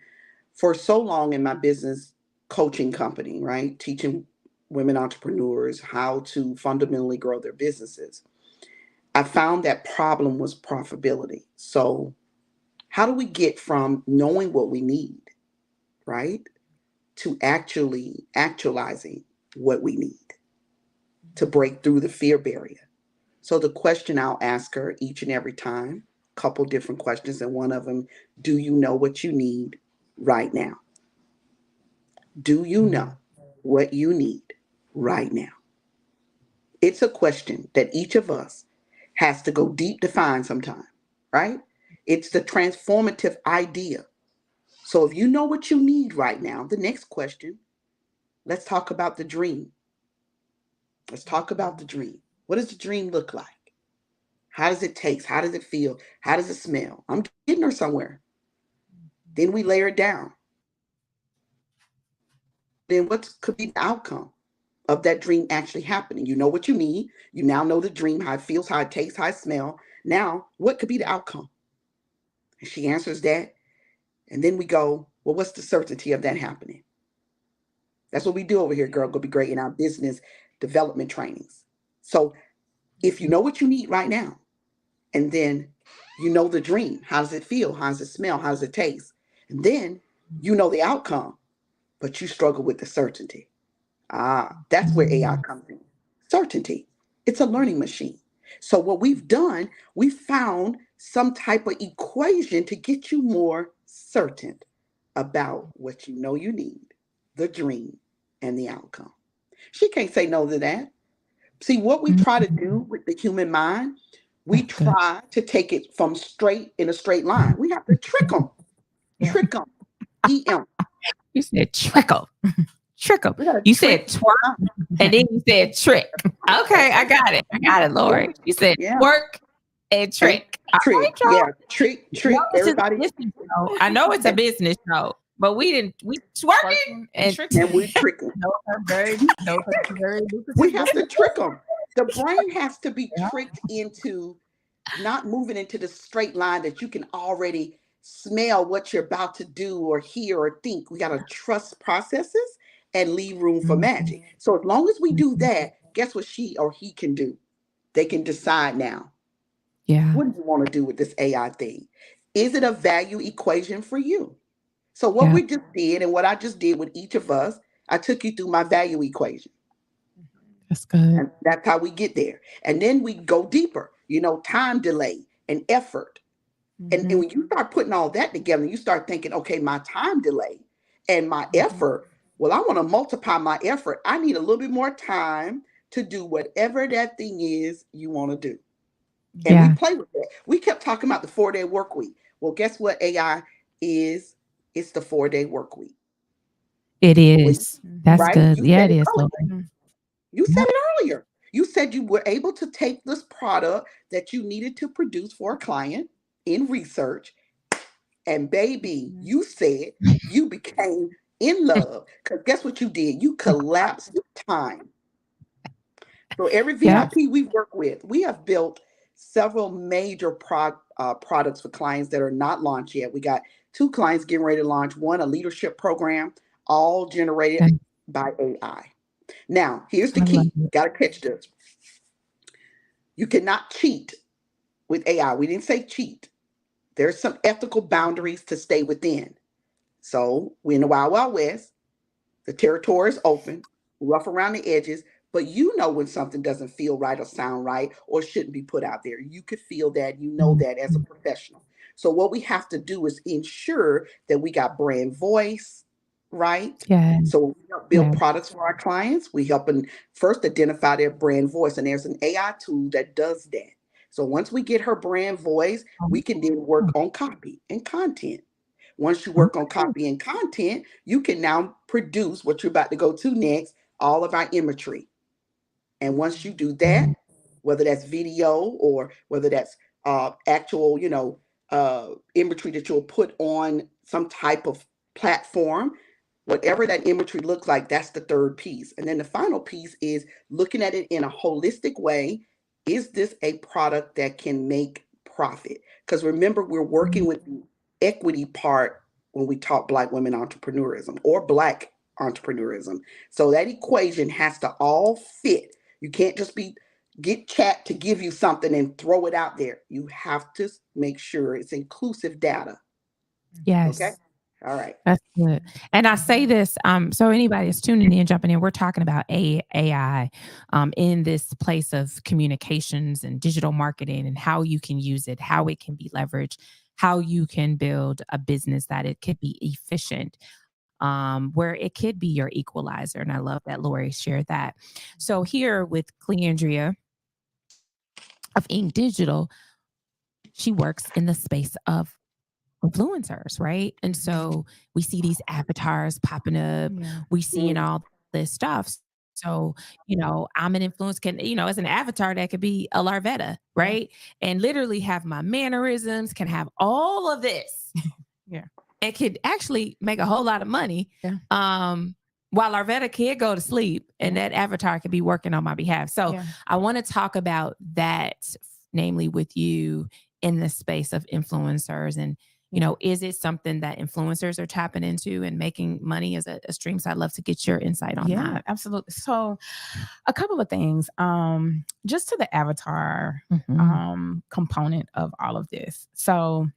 S3: For so long in my business coaching company, right? Teaching women entrepreneurs how to fundamentally grow their businesses. I found that problem was profitability. So how do we get from knowing what we need, right, to actually actualizing what we need to break through the fear barrier? So the question I'll ask her each and every time, a couple different questions, and one of them, do you know what you need right now? Do you know what you need right now? It's a question that each of us has to go deep to find sometime, right? It's the transformative idea. So if you know what you need right now, the next question, let's talk about the dream. Let's talk about the dream. What does the dream look like? How does it taste? How does it feel? How does it smell? I'm getting her somewhere. Then we layer it down. Then what could be the outcome of that dream actually happening? You know what you need. You now know the dream, how it feels, how it tastes, how it smells. Now, what could be the outcome? And she answers that. And then we go, well, what's the certainty of that happening? That's what we do over here, Girl Go Be Great, in our business development trainings. So if you know what you need right now, and then you know the dream, how does it feel? How does it smell? How does it taste? And then you know the outcome, but you struggle with the certainty. That's where AI comes in. Certainty. It's a learning machine. So what we've done, we found some type of equation to get you more certain about what you know you need, the dream, and the outcome. She can't say no to that. See, what we try to do with the human mind, we try to take it from straight in a straight line. We have to trick them. Trick them. EM.
S1: You said trickle. Trickle. You said twerk, and then you said trick. Okay, I got it, Lori. You said twerk and trick.
S3: Trick. Trick. Everybody.
S1: I know it's a business show, but we twerking
S3: and we tricking. We have to trick them. The brain has to be tricked into not moving into the straight line that you can already smell what you're about to do or hear or think. We got to trust processes and leave room for magic. So as long as we do that, guess what she or he can do? They can decide now.
S1: Yeah.
S3: What do you want to do with this AI thing? Is it a value equation for you? So what
S1: Yeah.
S3: we just did and what I just did with each of us, I took you through my value equation.
S1: That's good.
S3: And that's how we get there. And then we go deeper, time delay and effort. And when you start putting all that together, you start thinking, okay, my time delay and my effort, well, I want to multiply my effort. I need a little bit more time to do whatever that thing is you want to do. And we
S1: Yeah.
S3: play with that. We kept talking about the 4-day work week. Well, guess what AI is? It's the 4-day work week.
S1: It
S3: When,
S1: is. That's
S3: right?
S1: good.
S3: You
S1: Yeah,
S3: said
S1: it
S3: it
S1: is,
S3: earlier.
S1: Lord.
S3: You said
S1: Yep.
S3: it earlier. You said you were able to take this product that you needed to produce for a client in research. And baby, you said you became in love. Because guess what you did? You collapsed time. So every
S1: Yep.
S3: VIP we work with, we have built several major products for clients that are not launched yet. We got 2 clients getting ready to launch. One, a leadership program, all generated
S1: Yeah.
S3: by AI. Now, here's the
S1: I love
S3: key.
S1: it.
S3: Got to catch this. You cannot cheat with AI. We didn't say cheat. There's some ethical boundaries to stay within. So we're in the Wild Wild West. The territory is open, rough around the edges, but you know when something doesn't feel right or sound right or shouldn't be put out there. You could feel that, you know that as a
S1: Mhm.
S3: professional. So what we have to do is ensure that we got brand voice, right?
S1: Yeah.
S3: So when we help build
S1: Yeah.
S3: products for our clients, we help them first identify their brand voice. And there's an AI tool that does that. So once we get her brand voice, we can then work on copy and content. Once you work on
S1: Okay.
S3: copy and content, you can now produce what you're about to go to next, all of our imagery. And once you do that, whether that's video or whether that's actual, imagery that you'll put on some type of platform, whatever that imagery looks like, that's the third piece. And then the final piece is looking at it in a holistic way. Is this a product that can make profit? Because remember, we're working with the equity part when we talk Black women entrepreneurism or Black entrepreneurism. So that equation has to all fit. You can't just get chat to give you something and throw it out there. You have to make sure it's inclusive data. Okay.
S1: Yes.
S3: All right.
S1: That's good. And I say this, so anybody that's tuning in, jumping in, we're talking about AI in this place of communications and digital marketing and how you can use it, how it can be leveraged, how you can build a business that it could be efficient, where it could be your equalizer. And I love that Lori shared that. So here with Cle Andrea of Ink Digital, she works in the space of influencers, right? And so we see these avatars popping up, we seeing all this stuff. So, I'm an influence as an avatar that could be a Larvetta, right? And literally have my mannerisms, can have all of this.
S2: Yeah.
S1: And could actually make a whole lot of money.
S2: Yeah.
S1: While Larvetta can't go to sleep and that avatar could be working on my behalf. So I want to talk about that, namely with you in the space of influencers and is it something that influencers are tapping into and making money as a stream? So I'd love to get your insight on
S2: Yeah,
S1: that.
S2: absolutely. So a couple of things. Just to the avatar component of all of this. So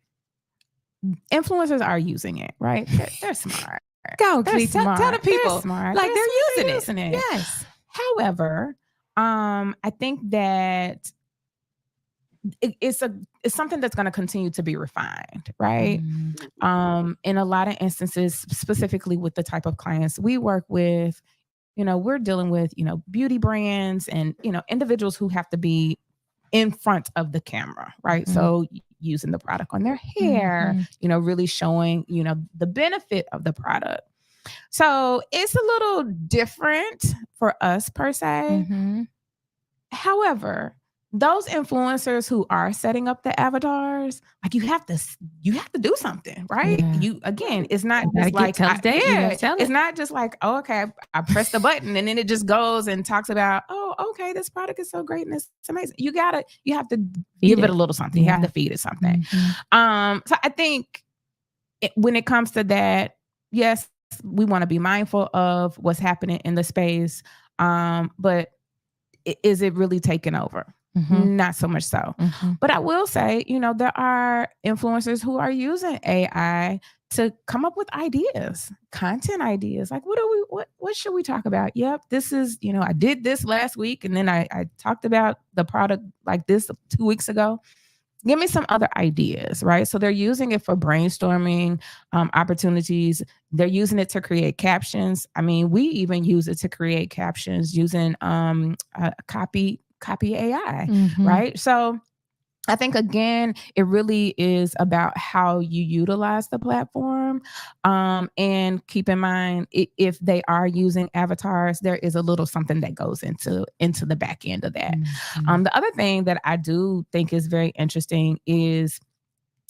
S2: influencers are using it, right? They're smart.
S1: Go,
S2: They're
S1: Cle.
S2: smart.
S1: Tell the people.
S2: They're smart.
S1: Like they're using
S2: using it.
S1: Yes.
S2: However, I think that it's something that's going to continue to be refined, right? In a lot of instances, specifically with the type of clients we work with, we're dealing with, beauty brands and, individuals who have to be in front of the camera, right? So using the product on their hair, really showing, the benefit of the product. So it's a little different for us per se. However, those influencers who are setting up the avatars, like you have to do something, right?
S1: Yeah.
S2: It's not
S1: You
S2: just like
S1: tell
S2: it's not just like, oh, okay, I press the button and then it just goes and talks about, oh, okay, this product is so great and it's amazing. You have to give it a little something. You have to feed it something. So I think when it comes to that, yes, we want to be mindful of what's happening in the space. But is it really taking over? Not so much so. But I will say, there are influencers who are using AI to come up with ideas, content ideas. Like, what should we talk about? Yep, this is, I did this last week, and then I talked about the product like this 2 weeks ago. Give me some other ideas, right? So they're using it for brainstorming opportunities. They're using it to create captions. I mean, we even use it to create captions using copy AI, right? So I think, again, it really is about how you utilize the platform. And keep in mind, if they are using avatars, there is a little something that goes into the back end of that. The other thing that I do think is very interesting is,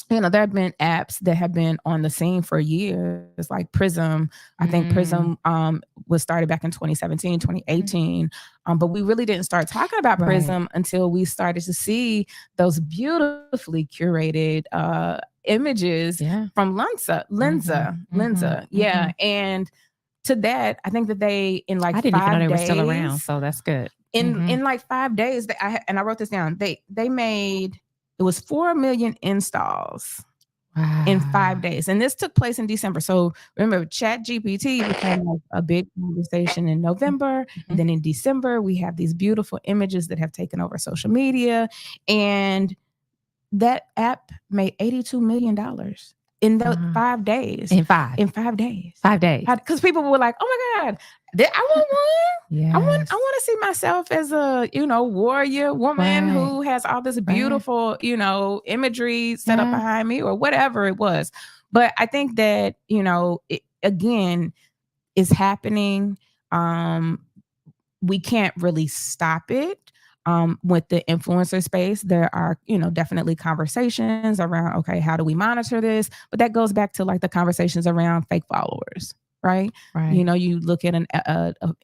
S2: there have been apps that have been on the scene for years, like Prism. I think Prism was started back in 2017, 2018. But we really didn't start talking about Prism until we started to see those beautifully curated images from Lenza. Yeah. And to that, I think that they, in like
S1: I didn't
S2: 5
S1: even know they
S2: days,
S1: were still around, so that's good.
S2: In like 5 days, and I wrote this down. They made, it was 4 million installs in 5 days, and this took place in December. So remember, ChatGPT became like a big conversation in November, and then in December we have these beautiful images that have taken over social media, and that app made $82 million in those 5 days. In 5 days.
S1: 5 days.
S2: Because people were like, "Oh my God, I want one."
S1: Yes.
S2: I want to see myself as a, warrior woman who has all this beautiful, imagery set up behind me, or whatever it was. But I think that, it, again, is happening. We can't really stop it. With the influencer space, there are, definitely conversations around, okay, how do we monitor this? But that goes back to like the conversations around fake followers. Right. You look at an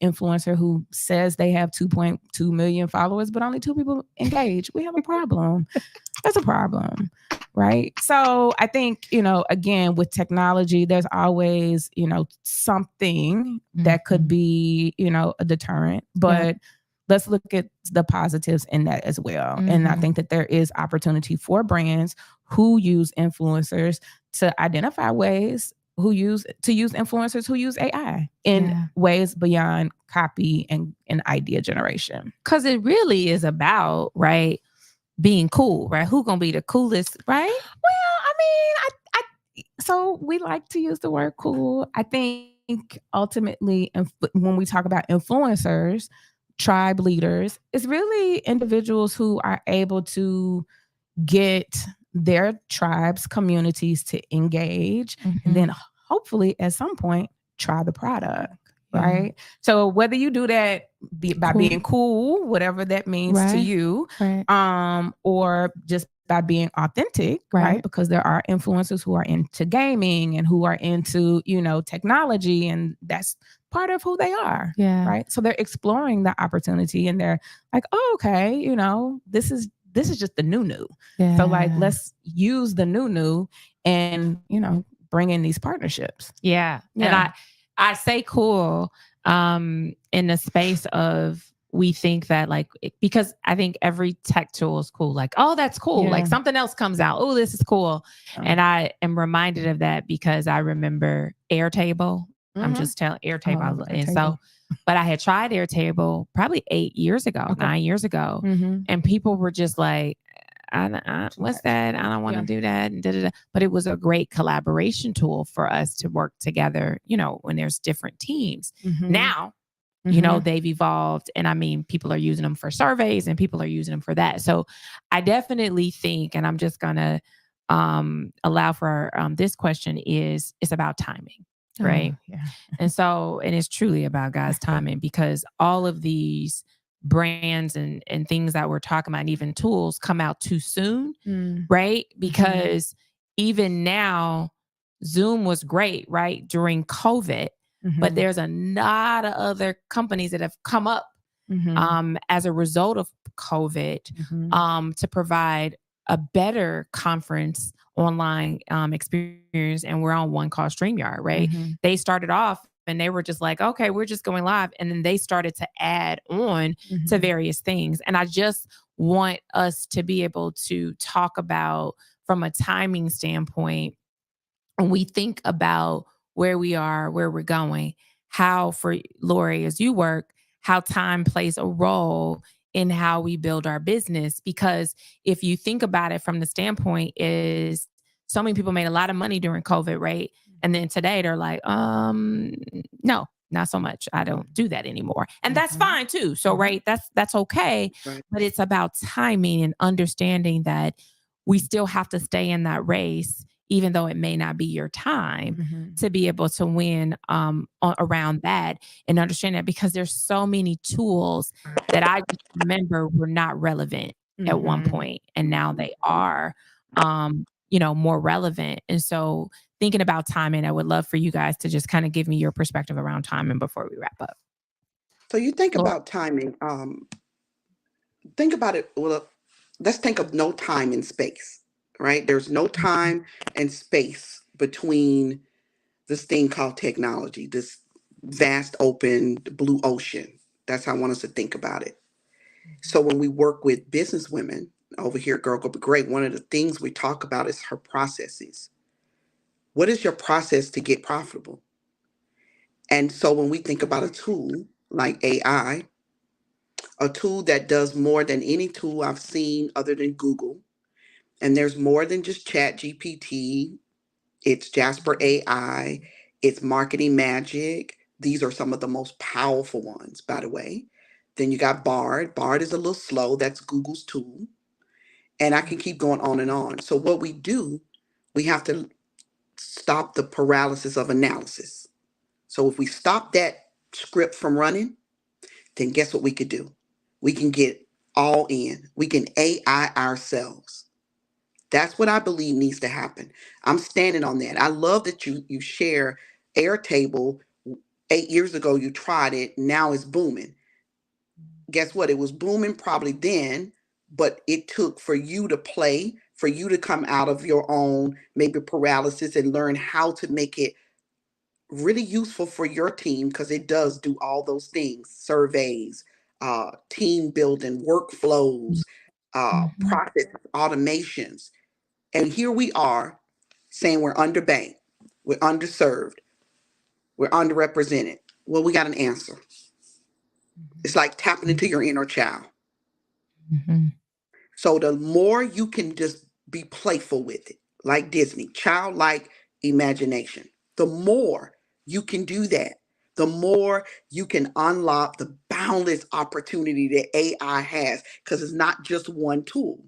S2: influencer who says they have 2.2 million followers, but only 2 people engage. We have a problem. That's a problem. Right. So I think, again, with technology, there's always, something that could be, a deterrent. But let's look at the positives in that as well. And I think that there is opportunity for brands who use influencers to identify ways to use influencers who use AI in ways beyond copy and idea generation.
S1: Because it really is about, being cool, right? Who gonna be the coolest, right?
S2: Well, I mean, so we like to use the word cool. I think ultimately, when we talk about influencers, tribe leaders, it's really individuals who are able to get their tribes, communities to engage, and then hopefully at some point try the product. Right. So whether you do that by being cool, whatever that means to you, or just by being authentic, right? Because there are influencers who are into gaming and who are into, technology, and that's part of who they are. Right. So they're exploring the opportunity, and they're like, oh, okay, this is just the new. So like, let's use the new and, bring in these partnerships.
S1: And I say cool in the space of, we think that because I think every tech tool is cool. Like, oh, that's cool. Like something else comes out. Oh, this is cool. And I am reminded of that because I remember Airtable. I'm just telling Airtable. And so, but I had tried Airtable probably 9 years ago. And people were just like, what's that? I don't want to do that. And But it was a great collaboration tool for us to work together, when there's different teams. Now, they've evolved, and I mean, people are using them for surveys and people are using them for that. So I definitely think, and I'm just going to allow for this question, it's about timing. Right. And it's truly about God's timing, because all of these brands and things that we're talking about, and even tools, come out too soon. Right. Because even now, Zoom was great, right, during COVID, but there's a lot of other companies that have come up as a result of COVID to provide a better conference online experience, and we're on one called StreamYard, right?
S2: Mm-hmm.
S1: They started off and they were just like, okay, we're just going live. And then they started to add on to various things. And I just want us to be able to talk about, from a timing standpoint, when we think about where we are, where we're going, how, for Lori, as you work, how time plays a role in how we build our business. Because if you think about it from the standpoint is, so many people made a lot of money during COVID, right? And then today they're like, no, not so much. I don't do that anymore. And that's fine too. So, right, that's okay.
S3: Right.
S1: But it's about timing and understanding that we still have to stay in that race, even though it may not be your time, to be able to win around that, and understand that, because there's so many tools that I just remember were not relevant at one point, and now they are, more relevant. And so, thinking about timing, I would love for you guys to just kind of give me your perspective around timing before we wrap up.
S3: So you think
S1: Laura?
S3: about timing. Think about it. Well, let's think of no time and space, right? There's no time and space between this thing called technology, this vast open blue ocean. That's how I want us to think about it. So when we work with business women over here at Girl Go Be Great, one of the things we talk about is her processes. What is your process to get profitable? And so when we think about a tool like AI, a tool that does more than any tool I've seen other than Google, and there's more than just Chat GPT, it's Jasper AI, it's Marketing Magic. These are some of the most powerful ones, by the way. Then you got Bard. Bard is a little slow. That's Google's tool. And I can keep going on and on. So what we do, we have to stop the paralysis of analysis. So if we stop that script from running, then guess what we could do? We can get all in. We can AI ourselves. That's what I believe needs to happen. I'm standing on that. I love that you share Airtable. 8 years ago, you tried it. Now it's booming. Guess what? It was booming probably then, but it took for you to play, for you to come out of your own maybe paralysis and learn how to make it really useful for your team, because it does do all those things: surveys, team building, workflows, process automations. And here we are saying we're underbanked, we're underserved, we're underrepresented. Well, we got an answer. It's like tapping into your inner child. So the more you can just be playful with it, like Disney, childlike imagination, the more you can do that, the more you can unlock the boundless opportunity that AI has, because it's not just one tool,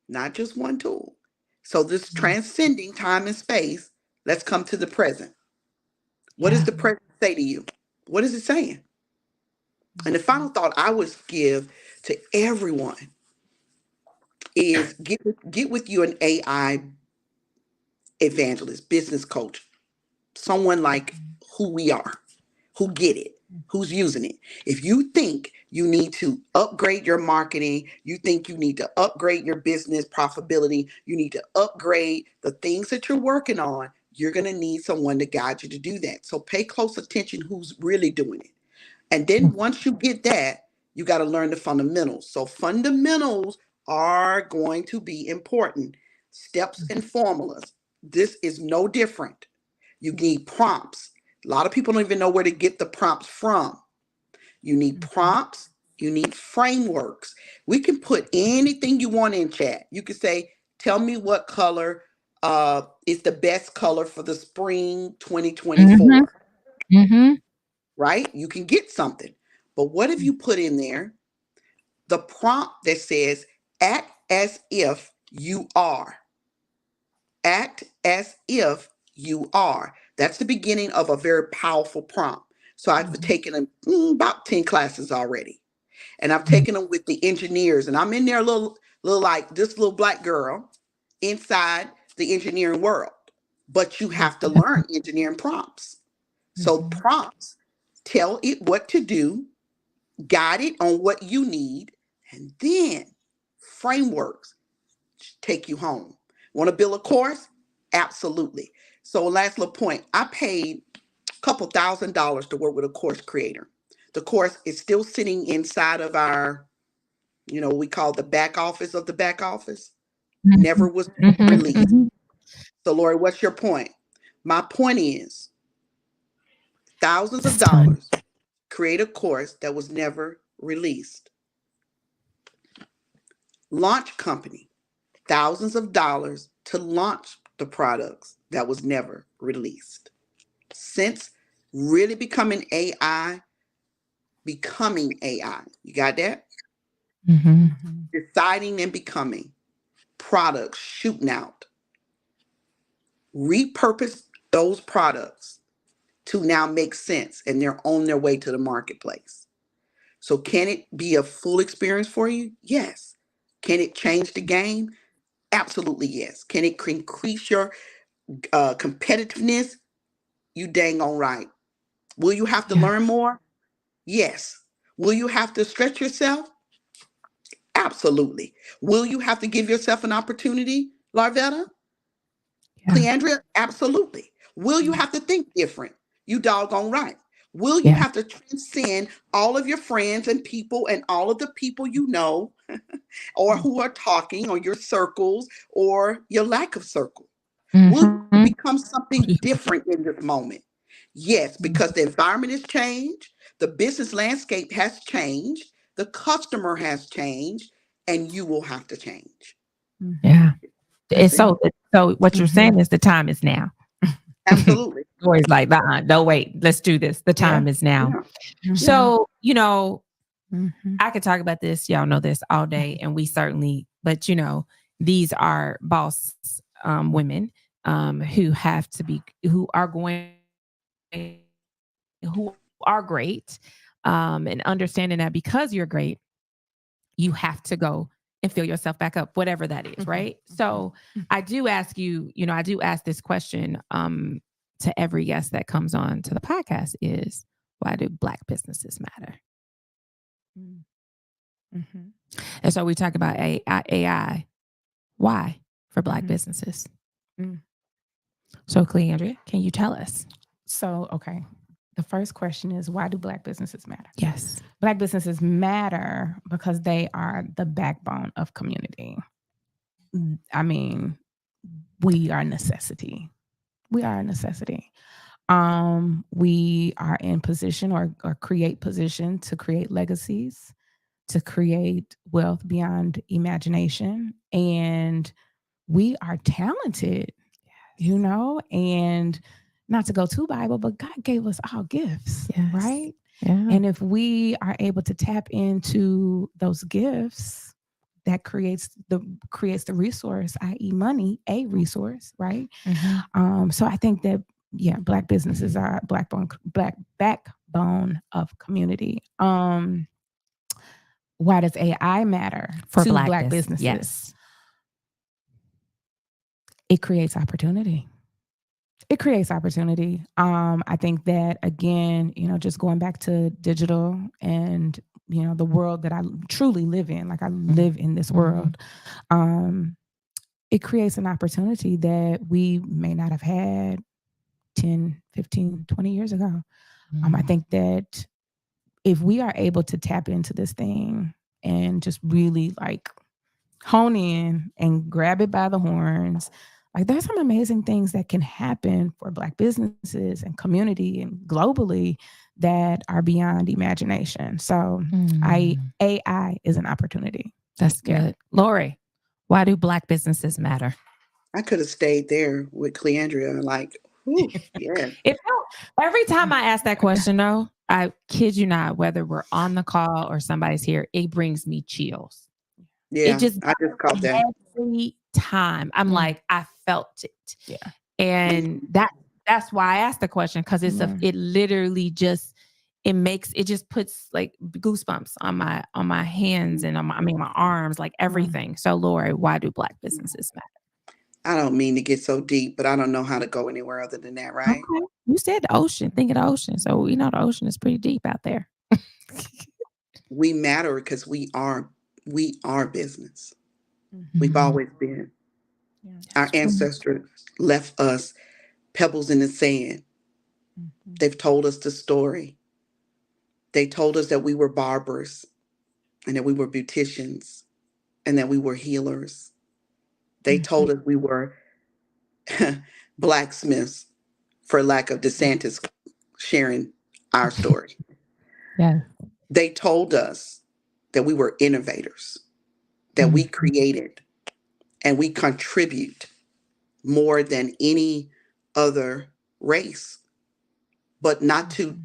S3: not just one tool. So this transcending time and space, let's come to the present. What does the present say to you? What is it saying? And the final thought I would give to everyone is get with you an AI evangelist, business coach, someone like who we are, who get it, who's using it. If you think you need to upgrade your marketing, you think you need to upgrade your business profitability, you need to upgrade the things that you're working on, you're going to need someone to guide you to do that. So pay close attention who's really doing it. And then once you get that, you got to learn the fundamentals. So fundamentals are going to be important. Steps and formulas. This is no different. You need prompts. A lot of people don't even know where to get the prompts from. You need prompts. You need frameworks. We can put anything you want in chat. You could say, tell me what color is the best color for the spring 2024. Right? You can get something. But what if you put in there the prompt that says, act as if you are? Act as if you are. That's the beginning of a very powerful prompt. So I've taken about 10 classes already. And I've taken them with the engineers. And I'm in there a little like this little black girl inside the engineering world. But you have to learn engineering prompts. So prompts tell it what to do, guide it on what you need, and then frameworks. take you home. Want to build a course? Absolutely. So last little point, I paid a couple $1,000s to work with a course creator. The course is still sitting inside of our, we call the back office of the back office. Never was released. So Lori, what's your point? My point is thousands of dollars create a course that was never released. Launch company, thousands of dollars to launch the products that was never released. Since really becoming AI, you got that? Deciding and becoming, products shooting out, repurpose those products to now make sense, and they're on their way to the marketplace. So can it be a full experience for you? Yes. Can it change the game? Absolutely yes. Can it increase your competitiveness? You dang on right. Will you have to learn more? Yes. Will you have to stretch yourself? Absolutely. Will you have to give yourself an opportunity, Larvetta? Cle Andrea? Absolutely. Will you have to think different? You doggone right. Will you have to transcend all of your friends and people and all of the people you know or who are talking or your circles or your lack of circle? Will you become something different in this moment? Yes, because the environment has changed, the business landscape has changed, the customer has changed, and you will have to change.
S1: Yeah. And so what you're saying is the time is now.
S3: Absolutely.
S1: Always like, no, wait, let's do this. The time is now. So, I could talk about this. Y'all know this all day. And we certainly, but these are boss women who have to be, who are great. And understanding that because you're great, you have to go and fill yourself back up, whatever that is, right? So I do ask you, I do ask this question to every guest that comes on to the podcast is, why do Black businesses matter? And so we talk about AI. Why for Black businesses? So Cle Andrea, can you tell us?
S2: So, okay. The first question is, why do Black businesses matter?
S1: Yes.
S2: Black businesses matter because they are the backbone of community. I mean, we are a necessity. We are a necessity. We are in position or create position to create legacies, to create wealth beyond imagination. And we are talented, and not to go too Bible, but God gave us all gifts, right?
S1: Yeah.
S2: And if we are able to tap into those gifts, that creates the resource, i.e. money, a resource, right? So I think that, Black businesses are black backbone of community. Why does AI matter
S1: For
S2: to
S1: Black
S2: Black businesses?
S1: Yes.
S2: It creates opportunity. It creates opportunity. I think that, again, just going back to digital and, the world that I truly live in, like I live in this world, it creates an opportunity that we may not have had 10, 15, 20 years ago. I think that if we are able to tap into this thing and just really like hone in and grab it by the horns, like there's some amazing things that can happen for Black businesses and community and globally that are beyond imagination. So AI is an opportunity.
S1: That's good.
S2: Yeah.
S1: Lori, why do Black businesses matter?
S3: I could have stayed there with Cle Andrea, like, whew, yeah.
S1: Every time I ask that question, though, I kid you not, whether we're on the call or somebody's here, it brings me chills.
S3: Yeah,
S1: It just
S3: I just caught that.
S1: every time. I'm like, I felt it.
S2: Yeah.
S1: And that's why I asked the question, because it literally just it just puts like goosebumps on my hands and on my arms, like everything. So Lori, why do Black businesses matter?
S3: I don't mean to get so deep, but I don't know how to go anywhere other than that, right?
S1: Okay. You said the ocean. Think of the ocean. So we know the ocean is pretty deep out there.
S3: We matter because we are business. We've always been.
S2: Yeah.
S3: Our ancestors left us pebbles in the sand. They've told us the story. They told us that we were barbers and that we were beauticians and that we were healers. They told us we were blacksmiths, for lack of DeSantis sharing our story.
S1: Yes.
S3: They told us that we were innovators, that we created and we contribute more than any other race, but not to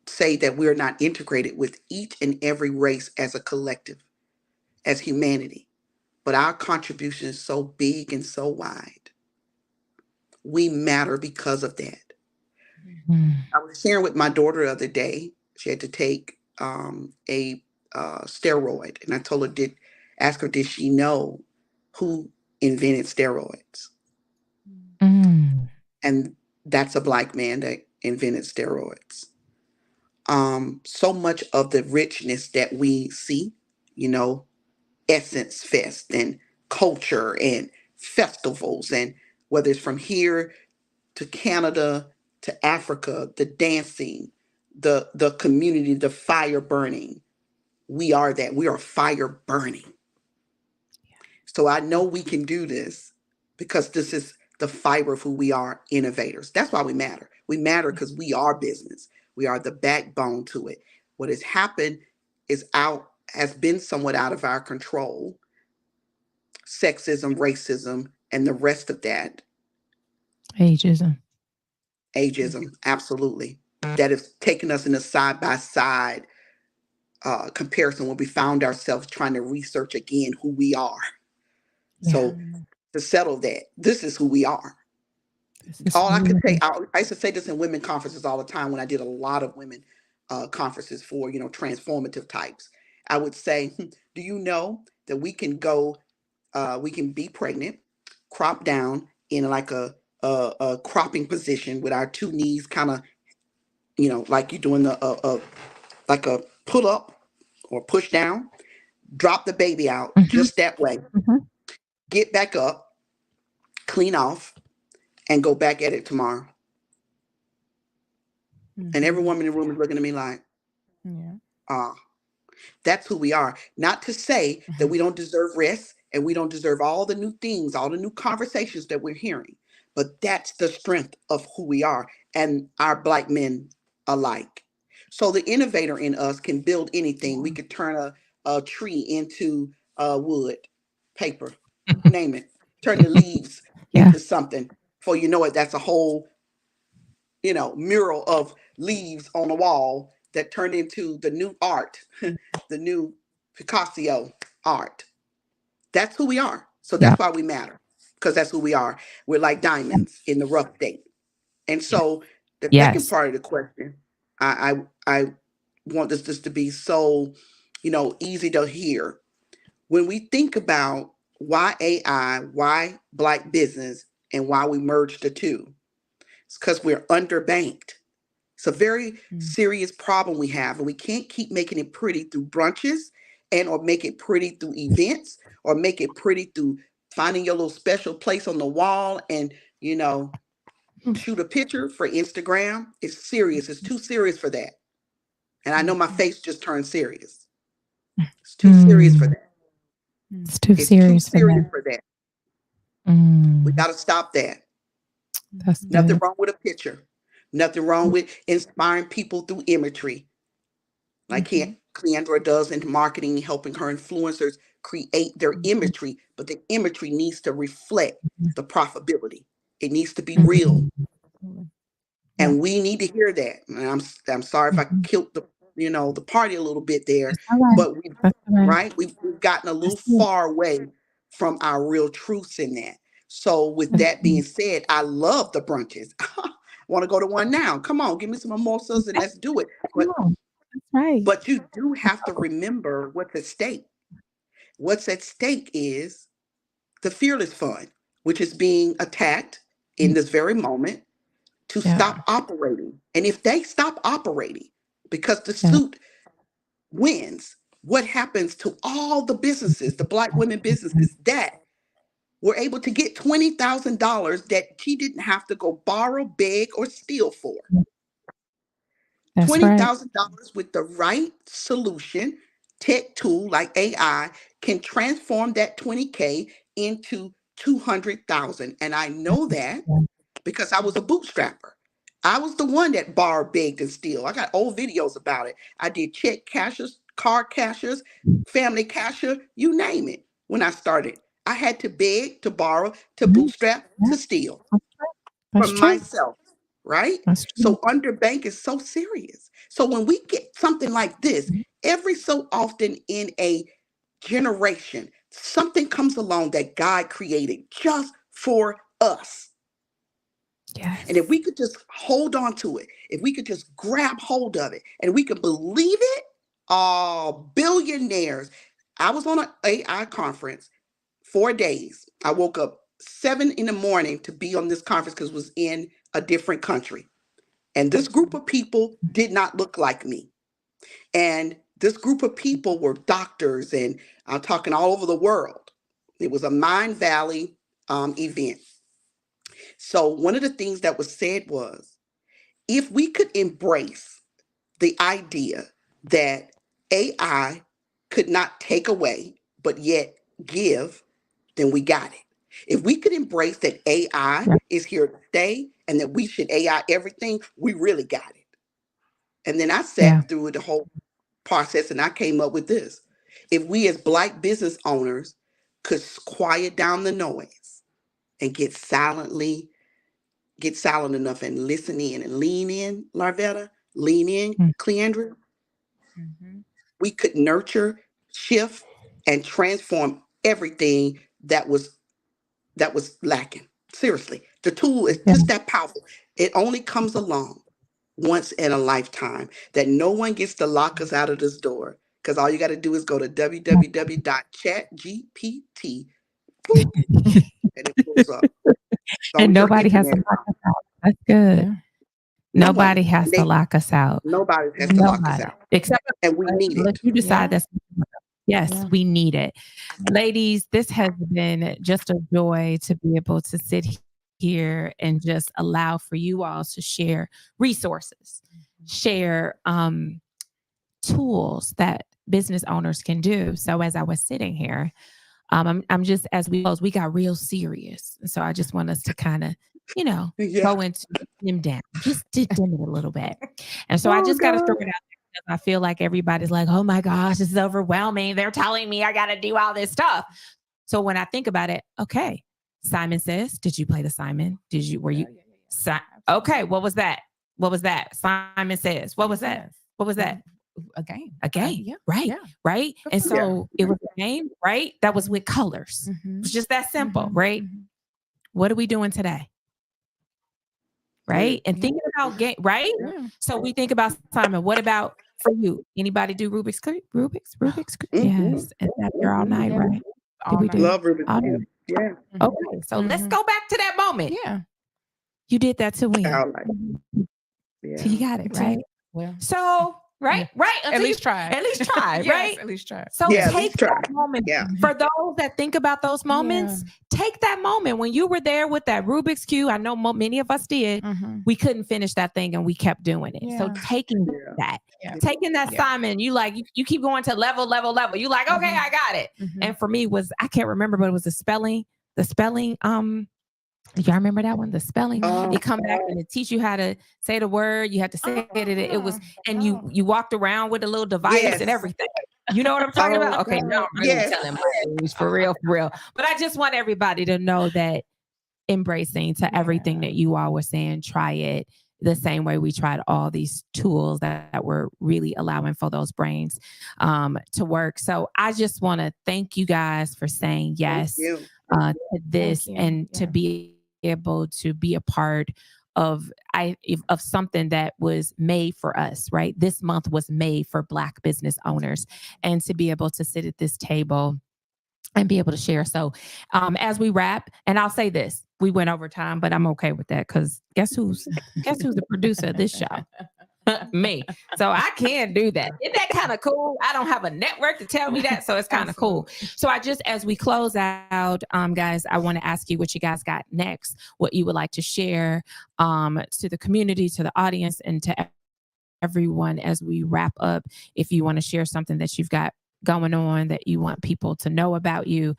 S3: say that we're not integrated with each and every race as a collective, as humanity. But our contribution is so big and so wide. We matter because of that. I was sharing with my daughter the other day. She had to take a steroid, and I told her, ask her, did she know who invented steroids? And that's a Black man that invented steroids. So much of the richness that we see, you know, Essence Fest and culture and festivals, and whether it's from here to Canada to Africa, the dancing, the community, the fire burning. We are that. We are fire burning. So I know we can do this because this is the fiber of who we are, innovators. That's why we matter. We matter because we are business. We are the backbone to it. What has happened has been somewhat out of our control. Sexism, racism, and the rest of that.
S1: Ageism.
S3: Ageism, absolutely. That has taken us in a side by side comparison when we found ourselves trying to research again who we are.
S1: Yeah.
S3: So to settle that, this is who we are.
S1: This is
S3: All I could say,
S1: really-
S3: I used to say this in women conferences all the time when I did a lot of women conferences for, transformative types. I would say, do you know that we can be pregnant, crop down in like a cropping position with our two knees kind of, like you're doing like a pull up or push down, drop the baby out just that way, get back up, clean off, and go back at it tomorrow. And every woman in the room is looking at me like, ah, that's who we are. Not to say that we don't deserve rest and we don't deserve all the new things, all the new conversations that we're hearing, but that's the strength of who we are and our Black men alike. So the innovator in us can build anything. We could turn a tree into wood, paper, name it. Turn the leaves
S1: Yeah.
S3: into something. For you know it, that's a whole, mural of leaves on a wall that turned into the new art, the new Picasso art. That's who we are. So
S1: Yeah.
S3: that's why we matter, because that's who we are. We're like diamonds in the rough state. And so the second
S1: Yes.
S3: part of the question, I want this to be so, easy to hear. When we think about why AI, why Black business, and why we merged the two, it's because we're underbanked. It's a very serious problem we have, and we can't keep making it pretty through brunches and or make it pretty through events or make it pretty through finding your little special place on the wall and, shoot a picture for Instagram. It's serious. It's too serious for that. And I know my face just turned serious. It's too serious for that.
S1: It's too
S3: It's too
S1: serious for
S3: serious
S1: that.
S3: for that. We got to stop that.
S1: That's
S3: Nothing
S1: good.
S3: wrong with a picture. Nothing wrong with inspiring people through imagery. Like Cle Andrea does in marketing, helping her influencers create their imagery, but the imagery needs to reflect the profitability. It needs to be real, and we need to hear that. And I'm sorry if I killed the party a little bit there,
S1: That's all right.
S3: but
S1: That's all right.
S3: right we've gotten a little
S1: That's it.
S3: far away from our real truths in that. So with that being said, I love the brunches. Want to go to one now? Come on, give me some mimosas and let's do it.
S1: Come on. That's right.
S3: But you do have to remember what's at stake. What's at stake is the Fearless Fund, which is being attacked in this very moment to stop operating. And if they stop operating because the suit wins, what happens to all the businesses, the Black women businesses that were able to get $20,000 that she didn't have to go borrow, beg, or steal for.
S1: That's right.
S3: $20,000 with the right solution, tech tool like AI can transform that 20K into 200,000. And I know that because I was a bootstrapper. I was the one that borrowed, begged, and steal. I got old videos about it. I did check cashers, car cashers, family cashier, you name it. When I started, I had to beg, to borrow, to bootstrap, to steal
S1: That's
S3: from
S1: true.
S3: myself, right?
S1: That's true.
S3: So underbank is so serious. So when we get something like this, every so often in a generation, something comes along that God created just for us.
S1: Yes.
S3: And if we could just hold on to it, if we could just grab hold of it, and we could believe it, all billionaires. I was on an AI conference 4 days. I woke up 7 in the morning to be on this conference because it was in a different country. And this group of people did not look like me. And this group of people were doctors, and I'm talking all over the world. It was a Mind Valley event. So one of the things that was said was, if we could embrace the idea that AI could not take away, but yet give, then we got it. If we could embrace that AI is here to stay and that we should AI everything, we really got it. And then I sat through the whole process and I came up with this. If we as Black business owners could quiet down the noise and get silent enough and listen in and lean in, Larvetta, lean in, Cle Andrea, we could nurture, shift, and transform everything that was lacking. Seriously, the tool is just that powerful. It only comes along once in a lifetime. That no one gets to lock us out of this door, because all you got to do is go to www.chatgpt, boop, and it pulls up. As long
S1: And
S3: as your
S1: nobody has to
S3: internet is
S1: lock
S3: on.
S1: us out. That's good.
S2: Yeah.
S3: No
S1: Nobody
S3: one.
S1: has
S3: And
S1: to lock us out.
S3: nobody has to lock us
S1: Nobody.
S3: out.
S1: Except
S3: And we need
S1: unless
S3: it.
S1: you decide
S2: Yeah.
S1: that's yes,
S2: Yeah.
S1: we need it. Ladies, this has been just a joy to be able to sit here and just allow for you all to share resources, share tools that business owners can do. So as I was sitting here, I'm just, as we close, we got real serious. So I just want us to kind of,
S3: Yeah.
S1: go into dim down, just dim it a little bit. And so I
S3: Oh,
S1: just got to throw
S3: God.
S1: it out there because I feel like everybody's like, oh my gosh, this is overwhelming. They're telling me I got to do all this stuff. So when I think about it, okay, Simon Says, did you play the Simon? Were you? Okay, what was that? What was that? Simon Says, what was that? What was that?
S2: A game.
S1: A game,
S2: Yeah.
S1: right?
S2: Yeah.
S1: Right. And so it was a game, right? That was with colors. It was just that simple, right? What are we doing today? Right. And thinking about game, right?
S2: Yeah.
S1: So we think about Simon. What about for you? Anybody do Rubik's Cube? Rubik's Cube? Yes. And sat there all night, right? Did we do?
S3: Love Rubik's
S1: All
S3: Cube.
S1: night.
S3: Yeah.
S1: Okay. So let's go back to that moment.
S2: Yeah.
S1: You did that to win.
S3: Child life.
S1: So you got it, right?
S2: Well,
S1: So, right?
S2: at least try.
S1: At least try,
S2: Yes,
S1: right?
S2: at least try.
S1: So
S3: Yeah, at
S1: take
S3: least try.
S1: that moment.
S3: Yeah.
S1: For those that think about those moments, take that moment when you were there with that Rubik's Cube. I know many of us did. We couldn't finish that thing and we kept doing it. So taking that, taking that Simon, you keep going to level. You like, okay, I got it. And for me I can't remember, but it was the spelling. Y'all remember that one? The spelling. It come back and it teach you how to say the word. You had to say it. It was, and you walked around with a little device and everything. You know what I'm talking about? Okay, now I'm really telling my age for real. But I just want everybody to know that embracing to everything that you all were saying, try it the same way we tried all these tools that were really allowing for those brains to work. So I just want to thank you guys for saying yes to this and to be able to be a part of something that was made for us, right? This month was made for Black business owners, and to be able to sit at this table and be able to share. So as we wrap, and I'll say this, we went over time, but I'm okay with that because guess who's the producer of this show? me. So I can do that. Isn't that kind of cool? I don't have a network to tell me that. So it's kind of cool. So I just, as we close out, guys, I want to ask you what you guys got next, what you would like to share to the community, to the audience, and to everyone as we wrap up. If you want to share something that you've got going on that you want people to know about you,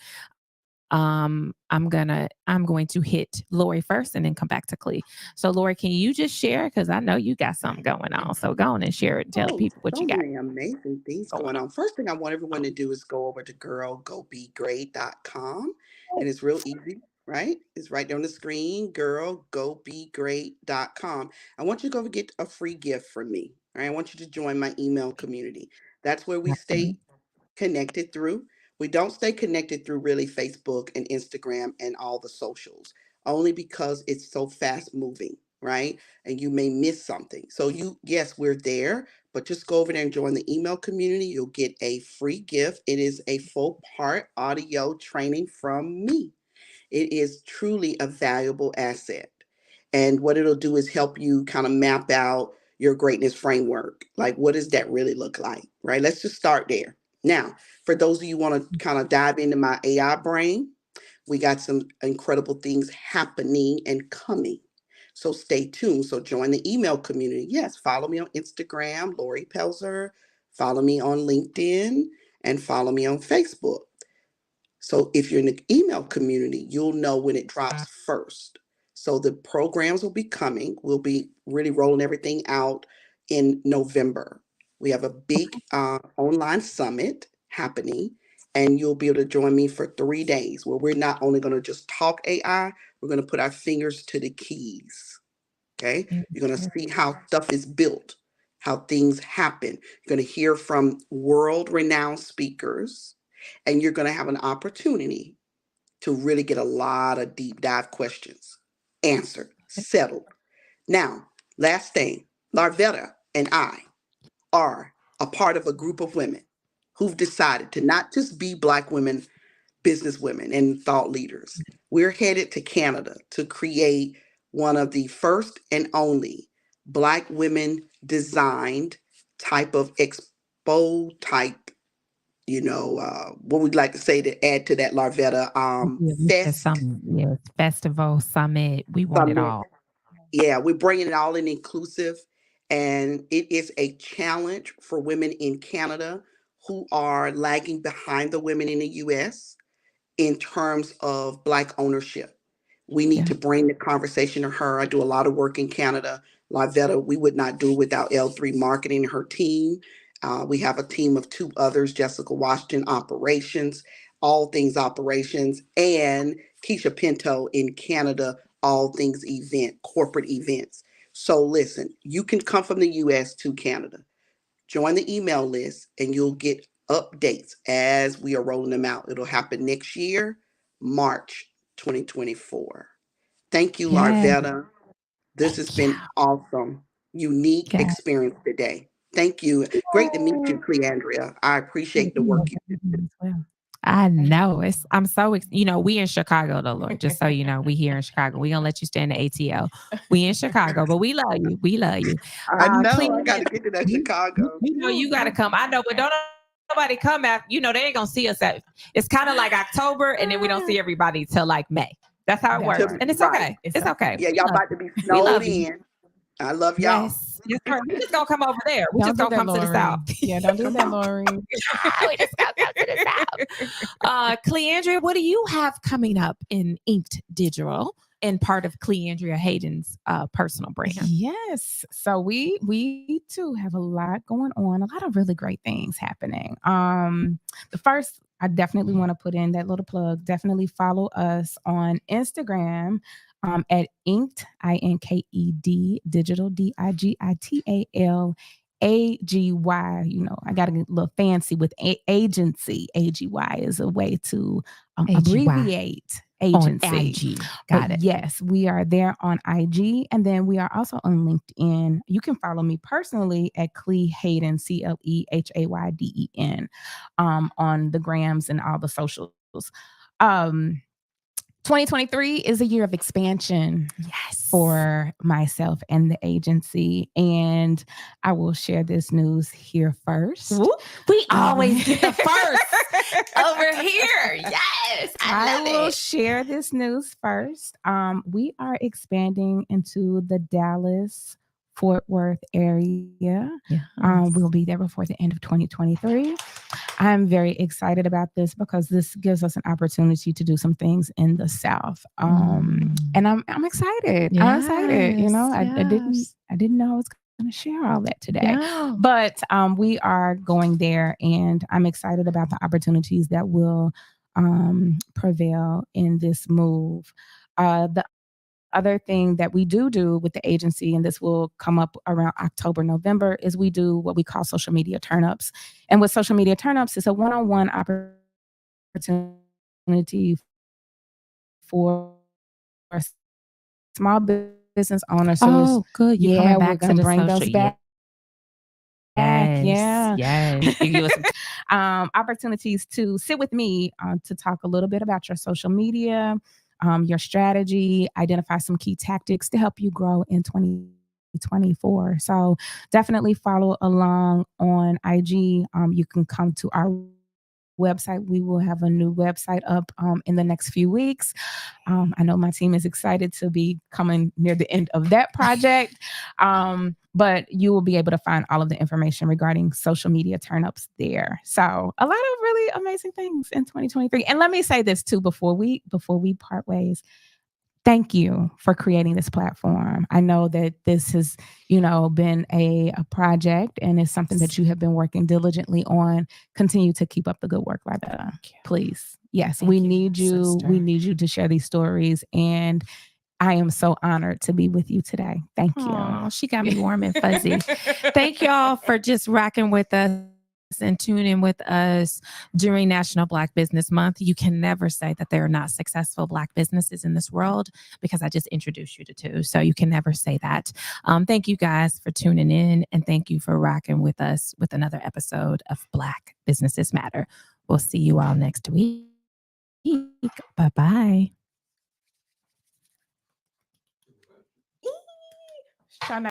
S1: I'm going to hit Lori first and then come back to Cle. So Lori, can you just share? Because I know you got something going on. So go on and share it and tell people what
S3: So
S1: you got
S3: many amazing things
S1: going
S3: going on. First thing I want everyone to do is go over to girlgobegreat.com.
S1: on.
S3: And it's real easy, right? It's right there on the screen, girlgobegreat.com. I want you to go get a free gift from me. All right. I want you to join my email community. That's where we stay connected through. We don't stay connected through really Facebook and Instagram and all the socials, only because it's so fast moving, right? And you may miss something. So yes, we're there, but just go over there and join the email community. You'll get a free gift. It is a full part audio training from me. It is truly a valuable asset. And what it'll do is help you kind of map out your greatness framework. Like, what does that really look like? Right? Let's just start there. Now, for those of you who want to kind of dive into my AI brain, we got some incredible things happening and coming. So stay tuned. So join the email community. Yes, follow me on Instagram, Lori Pelzer. Follow me on LinkedIn and follow me on Facebook. So if you're in the email community, you'll know when it drops first. So the programs will be coming. We'll be really rolling everything out in November. We have a big online summit happening, and you'll be able to join me for 3 days where we're not only going to just talk AI, we're going to put our fingers to the keys. Okay. You're going to see how stuff is built, how things happen. You're going to hear from world renowned speakers, and you're going to have an opportunity to really get a lot of deep dive questions answered, settled. Now, last thing, Larvetta and I are a part of a group of women who've decided to not just be Black women, business women, and thought leaders. We're headed to Canada to create one of the first and only Black women designed type of expo type, what we'd like to say to add to that, Larvetta,
S1: Festival, summit. We want it
S3: summit.
S1: all.
S3: Yeah, we're bringing it all in inclusive. And it is a challenge for women in Canada who are lagging behind the women in the US in terms of Black ownership. We need to bring the conversation to her. I do a lot of work in Canada. Lavetta, we would not do without L3 Marketing and her team. We have a team of 2 others, Jessica Washington, operations, all things operations, and Keisha Pinto in Canada, all things corporate events. So listen, you can come from the US to Canada. Join the email list and you'll get updates as we are rolling them out. It'll happen next year, March 2024. Thank you, Larvetta. This has been awesome. Unique experience today. Thank you. Great to meet you, Cle Andrea. I appreciate the work you do.
S1: I know I'm so, we in Chicago though, Lord, just so you know, we here in Chicago. We gonna let you stay in the ATL. We in Chicago, but we love you. We love you.
S3: I know. I
S1: Cle,
S3: got to get to that Chicago.
S1: you got to come. I know, but don't nobody come after, they ain't gonna see us it's kind of like October and then we don't see everybody till like May. That's how it works. And it's okay. It's okay.
S3: Yeah, y'all about to be snowed in. I love y'all.
S1: Yes. Right. We just gonna come over there. We just gonna come to the South.
S2: Yeah, don't do that, Lori.
S1: We just gonna come to the South. Cle Andrea, what do you have coming up in Inked Digital and part of Cle Andrea Hayden's personal brand?
S2: Yes. So we too have a lot going on, a lot of really great things happening. The first, I definitely want to put in that little plug. Definitely follow us on Instagram at Inked, INKED, Digital, DIGITAL. AGY, I got to get a little fancy with agency. AGY is a way to abbreviate agency.
S1: On IG. Got it.
S2: Yes, we are there on IG. And then we are also on LinkedIn. You can follow me personally at Cle Hayden, CLEHAYDEN, on the grams and all the socials. 2023 is a year of expansion.
S1: Yes.
S2: For myself and the agency. And I will share this news here first.
S1: Woo. We always get the first over here. Yes. I
S2: will share this news first. We are expanding into the Dallas Fort Worth area.
S1: Yes.
S2: We'll be there before the end of 2023. I'm very excited about this because this gives us an opportunity to do some things in the South. And I'm excited.
S1: Yes,
S2: I'm excited. You know,
S1: yes.
S2: I didn't know I was going to share all that today.
S1: Yeah.
S2: But we are going there, and I'm excited about the opportunities that will prevail in this move. The other thing that we do with the agency, and this will come up around October, November, is we do what we call social media turn-ups. And with social media turn-ups, it's a one-on-one opportunity for small business owners.
S1: Oh, good. You coming back
S2: we're going to bring those back.
S1: Yes.
S2: You give us some opportunities to sit with me to talk a little bit about your social media, your strategy, identify some key tactics to help you grow in 2024. So definitely follow along on IG. You can come to our website. We will have a new website up in the next few weeks. I know my team is excited to be coming near the end of that project. But you will be able to find all of the information regarding social media turn-ups there. So a lot of really amazing things in 2023. And let me say this too before we part ways. Thank you for creating this platform. I know that this has, been a project, and it's something that you have been working diligently on. Continue to keep up the good work, Rebecca. Please. Yes, we need you. Sister. We need you to share these stories, and I am so honored to be with you today. Thank you.
S1: Oh, she got me warm and fuzzy. Thank y'all for just rocking with us and tuning with us during National Black Business Month. You can never say that there are not successful Black businesses in this world, because I just introduced you to two. So you can never say that. Thank you guys for tuning in, and thank you for rocking with us with another episode of Black Businesses Matter. We'll see you all next week. Bye-bye.